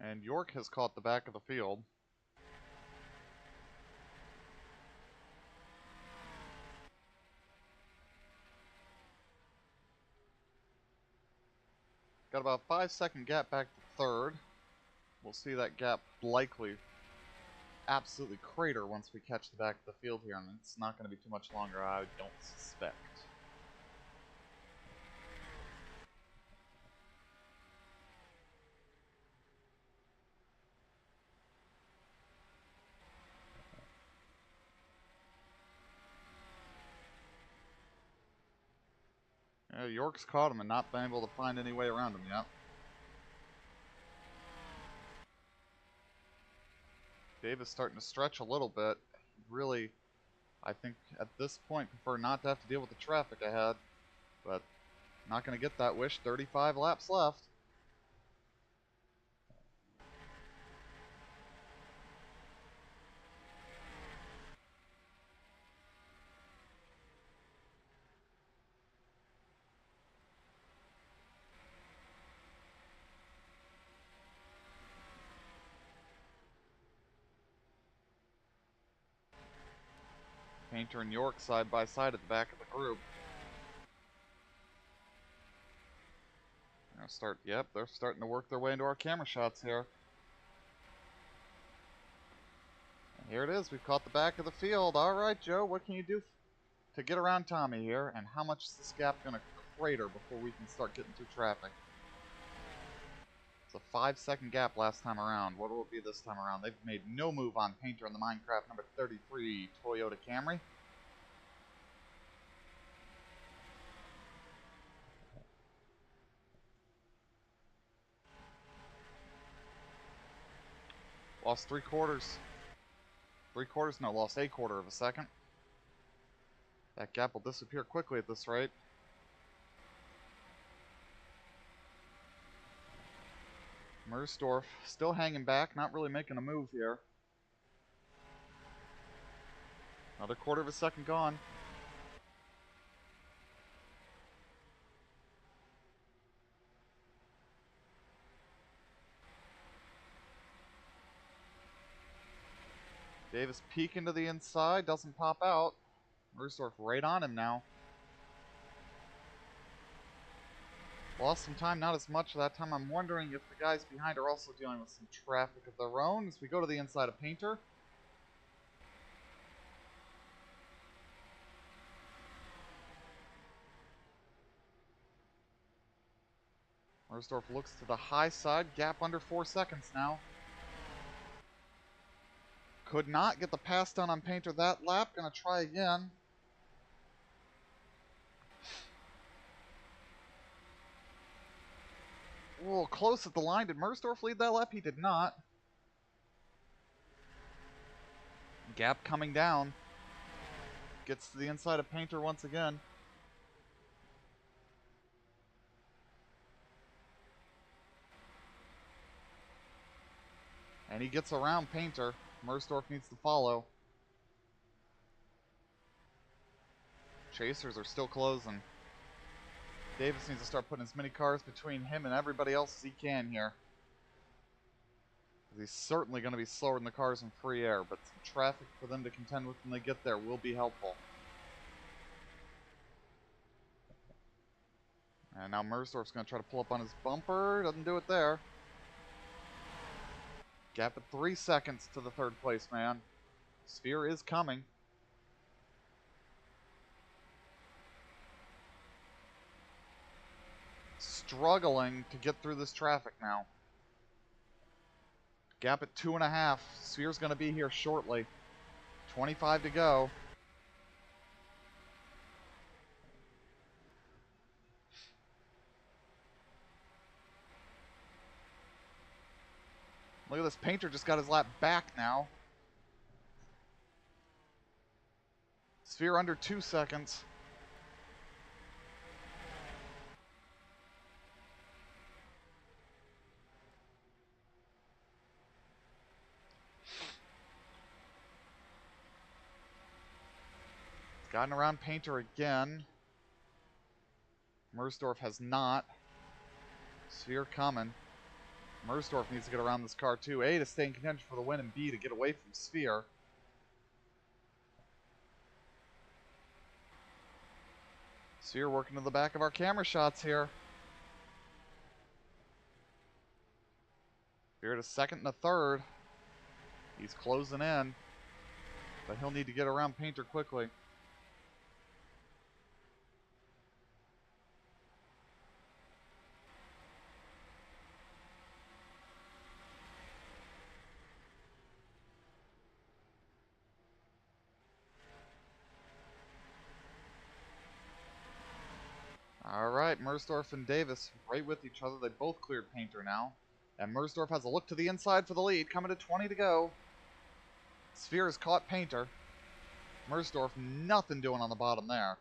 And York has caught the back of the field. Got about a 5-second gap back to third. We'll see that gap likely absolutely crater once we catch the back of the field here, and it's not going to be too much longer, I don't suspect. Yeah, York's caught him and not been able to find any way around him yet. Davis starting to stretch a little bit. Really, I think at this point, prefer not to have to deal with the traffic ahead, but not going to get that wish. 35 laps left. Painter and York side by side at the back of the group. Yep, they're starting to work their way into our camera shots here. And here it is, we've caught the back of the field. Alright, Joe, what can you do to get around Tommy here? And how much is this gap going to crater before we can start getting through traffic? It's a 5-second gap last time around. What will it be this time around? They've made no move on Painter in the Minecraft number 33 Toyota Camry. Lost 3/4. 3/4? No, lost 1/4 of a second. That gap will disappear quickly at this rate. Mersdorf still hanging back, not really making a move here. Another 1/4 of a second gone. Davis peeking to the inside, doesn't pop out. Mersdorf right on him now. Lost some time, not as much that time. I'm wondering if the guys behind are also dealing with some traffic of their own as we go to the inside of Painter. Mersdorf looks to the high side, gap under 4 seconds now. Could not get the pass done on Painter that lap. Gonna try again. A little close at the line. Did Mersdorf lead that lap? He did not. Gap coming down. Gets to the inside of Painter once again. And he gets around Painter. Mersdorf needs to follow. Chasers are still closing. Davis needs to start putting as many cars between him and everybody else as he can here. He's certainly going to be slower than the cars in free air, but some traffic for them to contend with when they get there will be helpful. And now Mersdorf's going to try to pull up on his bumper. Doesn't do it there. Gap at 3 seconds to the third place man. Sphere is coming. Struggling to get through this traffic now. Gap at 2.5. Sphere's going to be here shortly. 25 to go. Look at this. Painter just got his lap back now. Sphere under 2 seconds. Gotten around Painter again. Mersdorf has not. Sphere coming. Mersdorf needs to get around this car too. A, to stay in contention for the win, and B, to get away from Sphere. Sphere working to the back of our camera shots here. Sphere to second and a third. He's closing in, but he'll need to get around Painter quickly. Alright, Mersdorf and Davis right with each other. They both cleared Painter now. And Mersdorf has a look to the inside for the lead. Coming to 20 to go. Sphere has caught Painter. Mersdorf, nothing doing on the bottom there.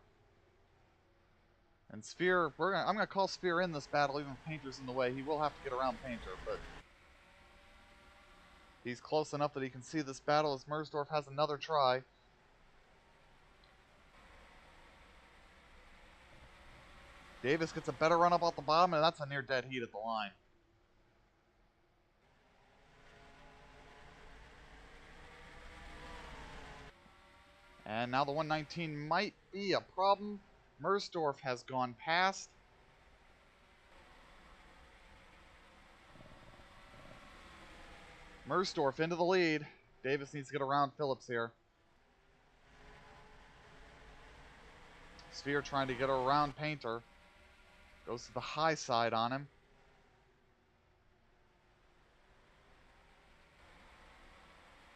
And Sphere, I'm going to call Sphere in this battle even if Painter's in the way. He will have to get around Painter, but he's close enough that he can see this battle as Mersdorf has another try. Davis gets a better run up off the bottom, and that's a near dead heat at the line. And And now the 119 might be a problem. Mersdorf has gone past. Mersdorf into the lead. Davis needs to get around Phillips here. Sphere trying to get around Painter. Goes to the high side on him.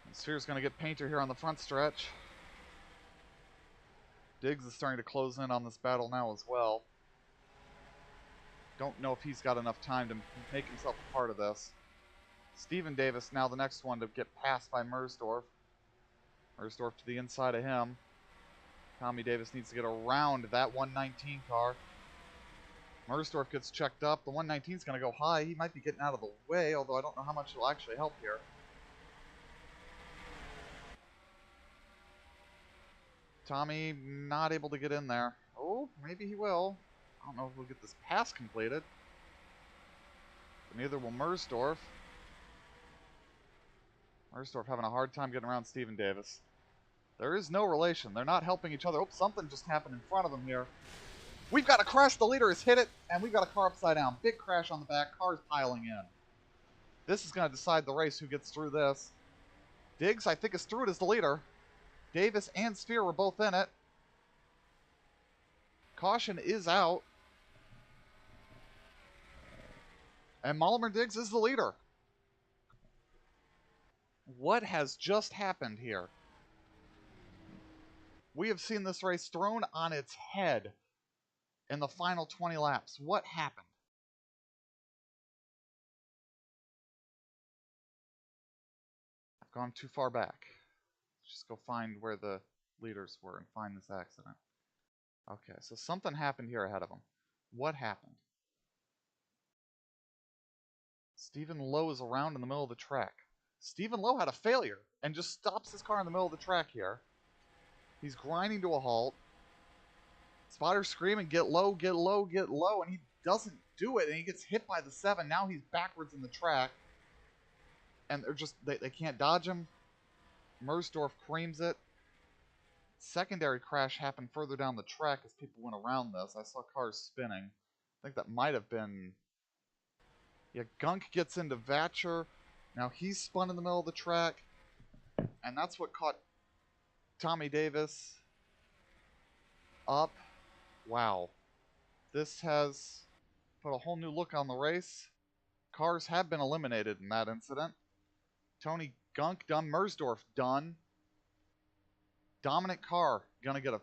And Sphere's going to get Painter here on the front stretch. Diggs is starting to close in on this battle now as well. Don't know if he's got enough time to make himself a part of this. Steven Davis now the next one to get passed by Mersdorf. Mersdorf to the inside of him. Tommy Davis needs to get around that 119 car. Mersdorf gets checked up. The 119 is going to go high. He might be getting out of the way, although I don't know how much it'll actually help here. Tommy not able to get in there. Oh, maybe he will. I don't know if we'll get this pass completed. But neither will Mersdorf. Mersdorf having a hard time getting around Steven Davis. There is no relation. They're not helping each other. Oh, something just happened in front of them here. We've got a crash. The leader has hit it, and we've got a car upside down. Big crash on the back. Cars piling in. This is going to decide the race who gets through this. Diggs, I think, is through it as the leader. Davis and Sphere were both in it. Caution is out. And Mallmer Diggs is the leader. What has just happened here? We have seen this race thrown on its head in the final 20 laps. What happened? I've gone too far back. Let's just go find where the leaders were and find this accident. Okay, so something happened here ahead of them. What happened? Stephen Lowe is around in the middle of the track. Stephen Lowe had a failure and just stops his car in the middle of the track here. He's grinding to a halt. Spotter's screaming, get low, get low, get low, and he doesn't do it, and he gets hit by the 7. Now he's backwards in the track. And they're just, they can't dodge him. Mersdorf creams it. Secondary crash happened further down the track as people went around this. I saw cars spinning. I think that might have been... Yeah, Gunk gets into Vatcher. Now he's spun in the middle of the track. And that's what caught Tommy Davis up. Wow. This has put a whole new look on the race. Cars have been eliminated in that incident. Tony Gunk done. Mersdorf done. Dominant car going to get a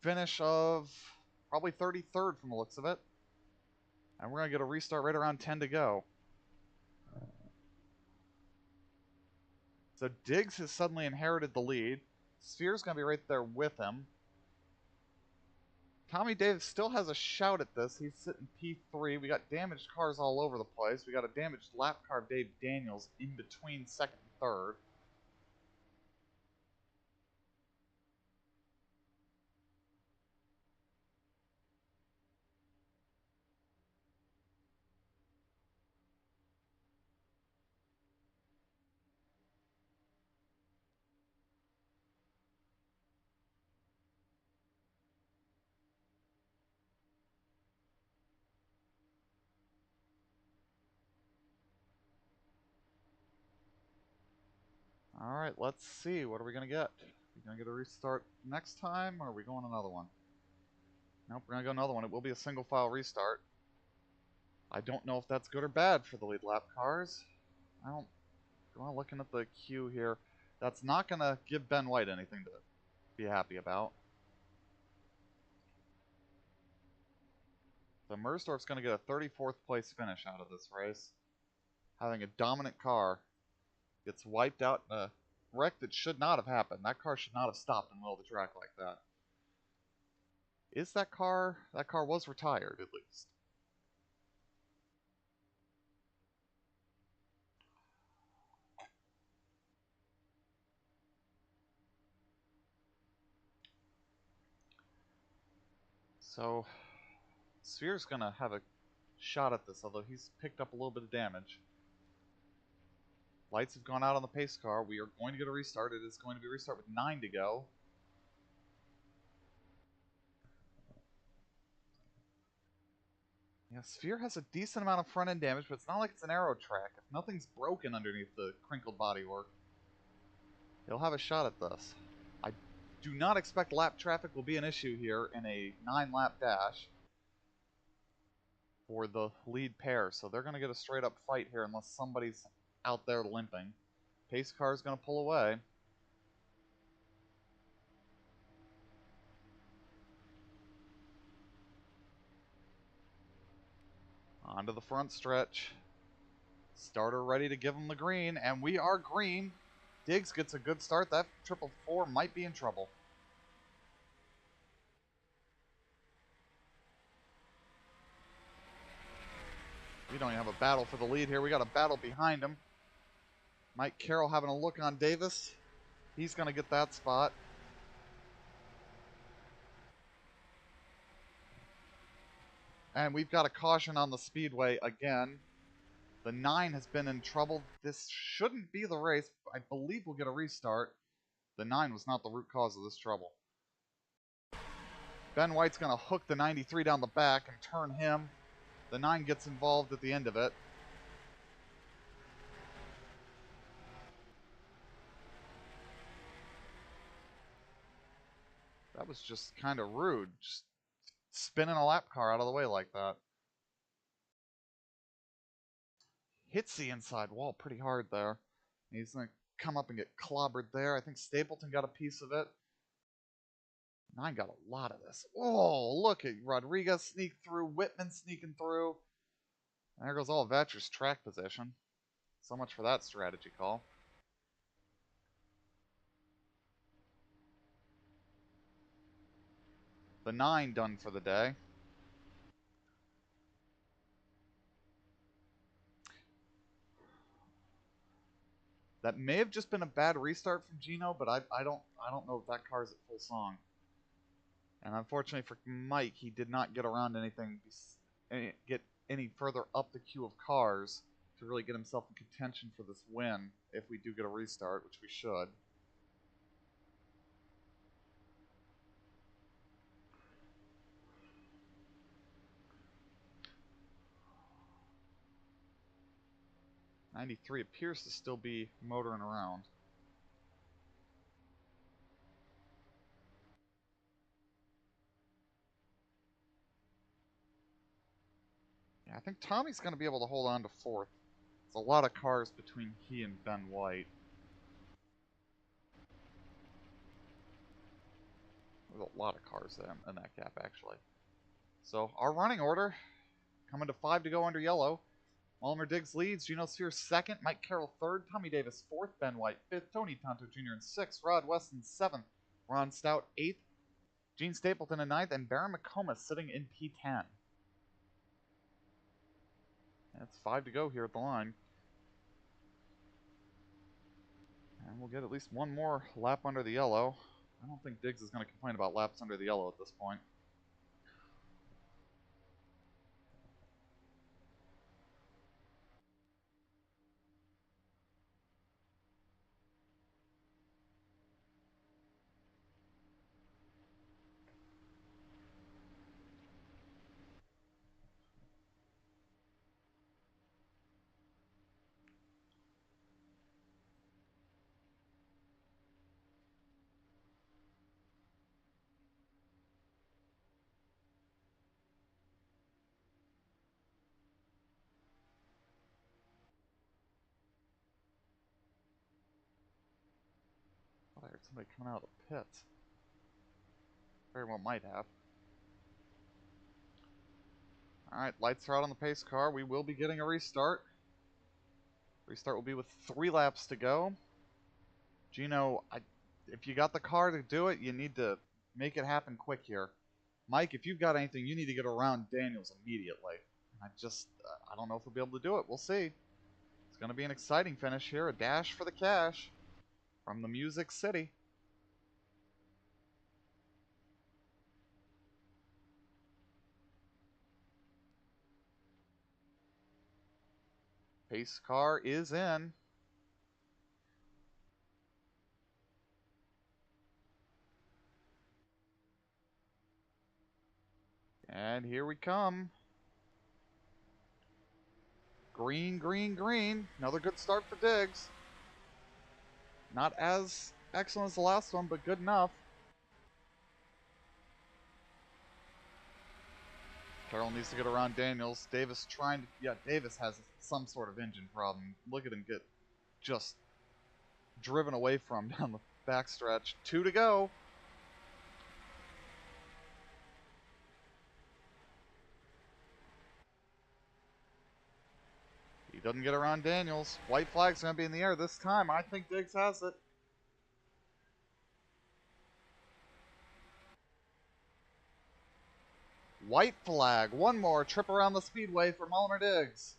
finish of probably 33rd from the looks of it. And we're going to get a restart right around 10 to go. So Diggs has suddenly inherited the lead. Sphere's going to be right there with him. Tommy Davis still has a shout at this. He's sitting P3. We got damaged cars all over the place. We got a damaged lap car of Dave Daniels in between second and third. Alright, let's see. What are we going to get? Are we going to get a restart next time, or are we going another one? Nope, we're going to go another one. It will be a single file restart. I don't know if that's good or bad for the lead lap cars. I don't... Well, looking at the queue here, that's not going to give Ben White anything to be happy about. So Mersdorf's going to get a 34th place finish out of this race. Having a dominant car. Gets wiped out in a wreck that should not have happened. That car should not have stopped in the middle of the track like that. Is that car... That car was retired, at least. So, Sphere's going to have a shot at this, although he's picked up a little bit of damage. Lights have gone out on the pace car. We are going to get a restart. It is going to be a restart with 9 to go. Yeah, Sphere has a decent amount of front end damage, but it's not like it's an aero track. If nothing's broken underneath the crinkled bodywork, he'll have a shot at this. I do not expect lap traffic will be an issue here in a 9-lap dash for the lead pair, so they're going to get a straight up fight here unless somebody's out there limping. Pace car is going to pull away. Onto the front stretch. Starter ready to give him the green, and we are green. Diggs gets a good start. That 444 might be in trouble. We don't even have a battle for the lead here. We got a battle behind him. Mike Carroll having a look on Davis. He's going to get that spot. And we've got a caution on the Speedway again. The 9 has been in trouble. This shouldn't be the race. I believe we'll get a restart. The 9 was not the root cause of this trouble. Ben White's going to hook the 93 down the back and turn him. The 9 gets involved at the end of it. That was just kind of rude. Just spinning a lap car out of the way like that. Hits the inside wall pretty hard there. He's going to come up and get clobbered there. I think Stapleton got a piece of it. 9 got a lot of this. Oh, look at Rodriguez sneak through. Whitman sneaking through. There goes all of Vatcher's track position. So much for that strategy call. The 9 done for the day. That may have just been a bad restart from Gino, but I don't know if that car's at full song. And unfortunately for Mike, he did not get around anything, get any further up the queue of cars to really get himself in contention for this win if we do get a restart, which we should. '93 appears to still be motoring around. Yeah, I think Tommy's going to be able to hold on to 4th. There's a lot of cars between he and Ben White. There's a lot of cars in that gap, actually. So, our running order, coming to 5 to go under yellow. Ulmer Diggs leads, Gino Sphere 2nd, Mike Carroll 3rd, Tommy Davis 4th, Ben White 5th, Tony Tonto Jr. in 6th, Rod Weston 7th, Ron Stout 8th, Gene Stapleton in 9th, and Baron McComas sitting in P10. That's 5 to go here at the line. And we'll get at least one more lap under the yellow. I don't think Diggs is going to complain about laps under the yellow at this point. I heard somebody coming out of the pits. Very well might have. Alright, lights are out on the pace car. We will be getting a restart. Restart will be with 3 laps to go. Gino, if you got the car to do it, you need to make it happen quick here. Mike, if you've got anything, you need to get around Daniels immediately. I don't know if we'll be able to do it. We'll see. It's going to be an exciting finish here. A dash for the cash from the Music City. Pace car is in. And here we come. Green, green, green. Another good start for Diggs. Not as excellent as the last one, but good enough. Carroll needs to get around Daniels. Davis trying to... Yeah, Davis has some sort of engine problem. Look at him get just driven away from down the backstretch. 2 to go. He doesn't get around Daniels. White flag's going to be in the air this time. I think Diggs has it. White flag. One more trip around the speedway for Mulliner Diggs.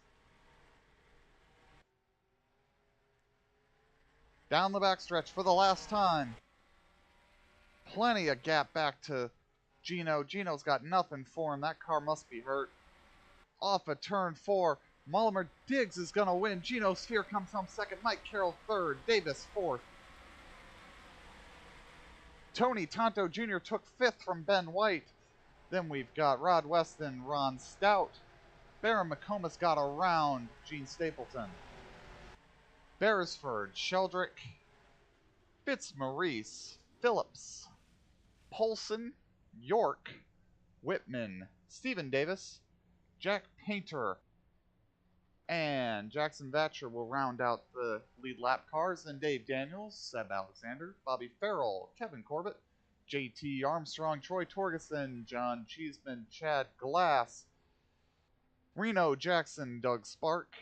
Down the backstretch for the last time. Plenty of gap back to Gino. Gino's got nothing for him. That car must be hurt. Off of turn 4. Mulliner Diggs is going to win. Gino Sphere comes home second. Mike Carroll third. Davis fourth. Tony Tonto Jr. took fifth from Ben White. Then we've got Rod Weston, Ron Stout. Baron McComas got around Gene Stapleton. Beresford, Sheldrick, Fitzmaurice, Phillips, Polson, York, Whitman, Stephen Davis, Jack Painter, and Jackson Vatcher will round out the lead lap cars. And Dave Daniels, Seb Alexander, Bobby Farrell, Kevin Corbett, JT Armstrong, Troy Torgerson, John Cheeseman, Chad Glass, Reno Jackson, Doug Spark,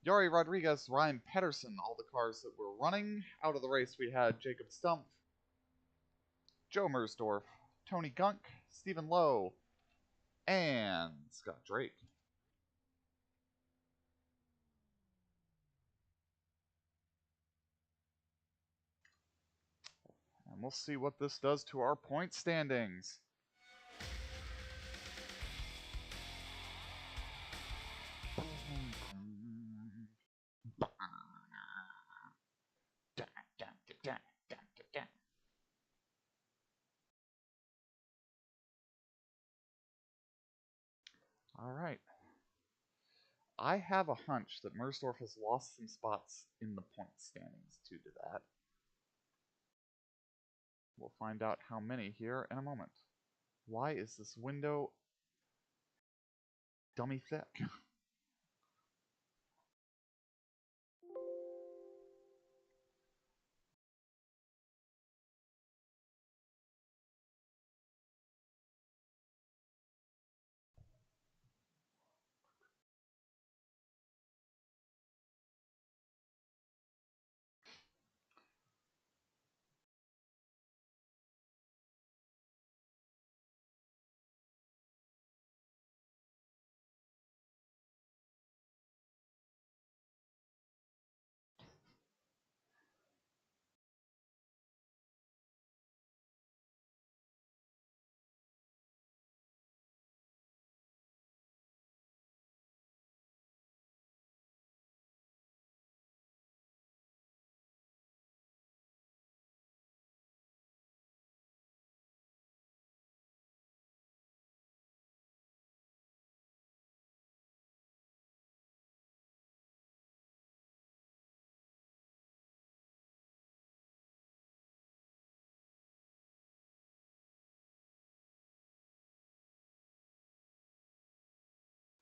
Yari Rodriguez, Ryan Pedersen, all the cars that were running. Out of the race we had Jacob Stumpf, Joe Mersdorf, Tony Gunk, Stephen Lowe, and Scott Drake. And we'll see what this does to our point standings. All right. I have a hunch that Mersdorf has lost some spots in the point standings due to that. We'll find out how many here in a moment. Why is this window dummy thick?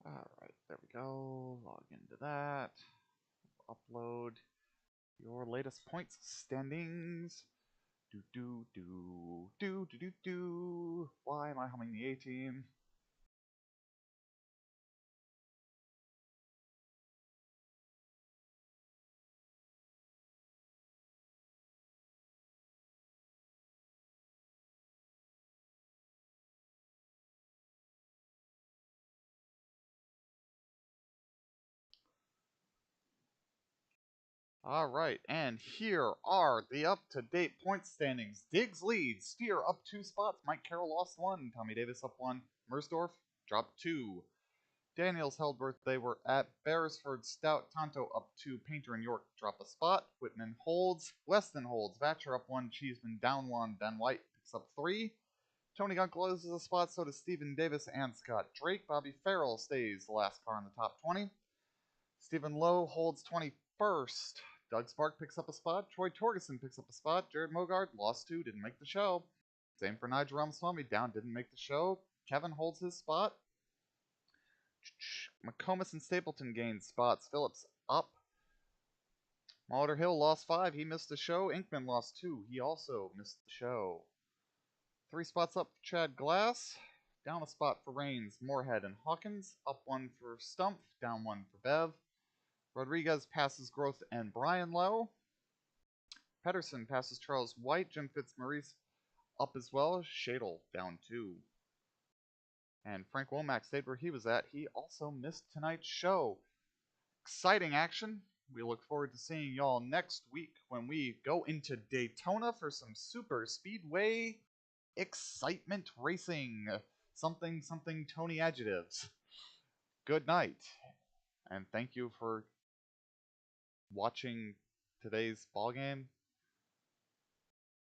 Alright, there we go. Log into that. Upload your latest points standings. Do. Why am I humming the A-Team? Alright, and here are the up-to-date point standings. Diggs leads, Steer up 2 spots, Mike Carroll lost 1, Tommy Davis up 1, Mersdorf dropped 2. Daniels held birth, they were at Beresford, Stout, Tonto up 2, Painter and York drop a spot, Whitman holds, Weston holds, Vatcher up 1, Cheeseman down 1, Ben White picks up 3, Tony Gunn closes a spot, so does Stephen Davis and Scott Drake. Bobby Farrell stays the last car in the top 20. Stephen Lowe holds 21st. Doug Spark picks up a spot. Troy Torgerson picks up a spot. Jared Mogard lost 2, didn't make the show. Same for Nigel Ramaswamy, down, didn't make the show. Kevin holds his spot. McComas and Stapleton gained spots. Phillips up. Mauder Hill lost 5. He missed the show. Inkman lost 2. He also missed the show. 3 spots up for Chad Glass. Down a spot for Rains, Moorhead, and Hawkins. Up 1 for Stump. Down 1 for Bev. Rodriguez passes Groth and Brian Lowe. Pedersen passes Charles White. Jim Fitzmaurice up as well. Shadle down 2. And Frank Womack stayed where he was at. He also missed tonight's show. Exciting action. We look forward to seeing y'all next week when we go into Daytona for some super speedway excitement racing. Something, something Tony adjectives. Good night. And thank you for watching today's ball game.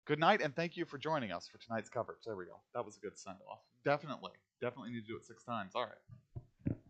Good night, and thank you for joining us for tonight's coverage. There we go. That was a good send-off. Definitely need to do it 6 times. All right.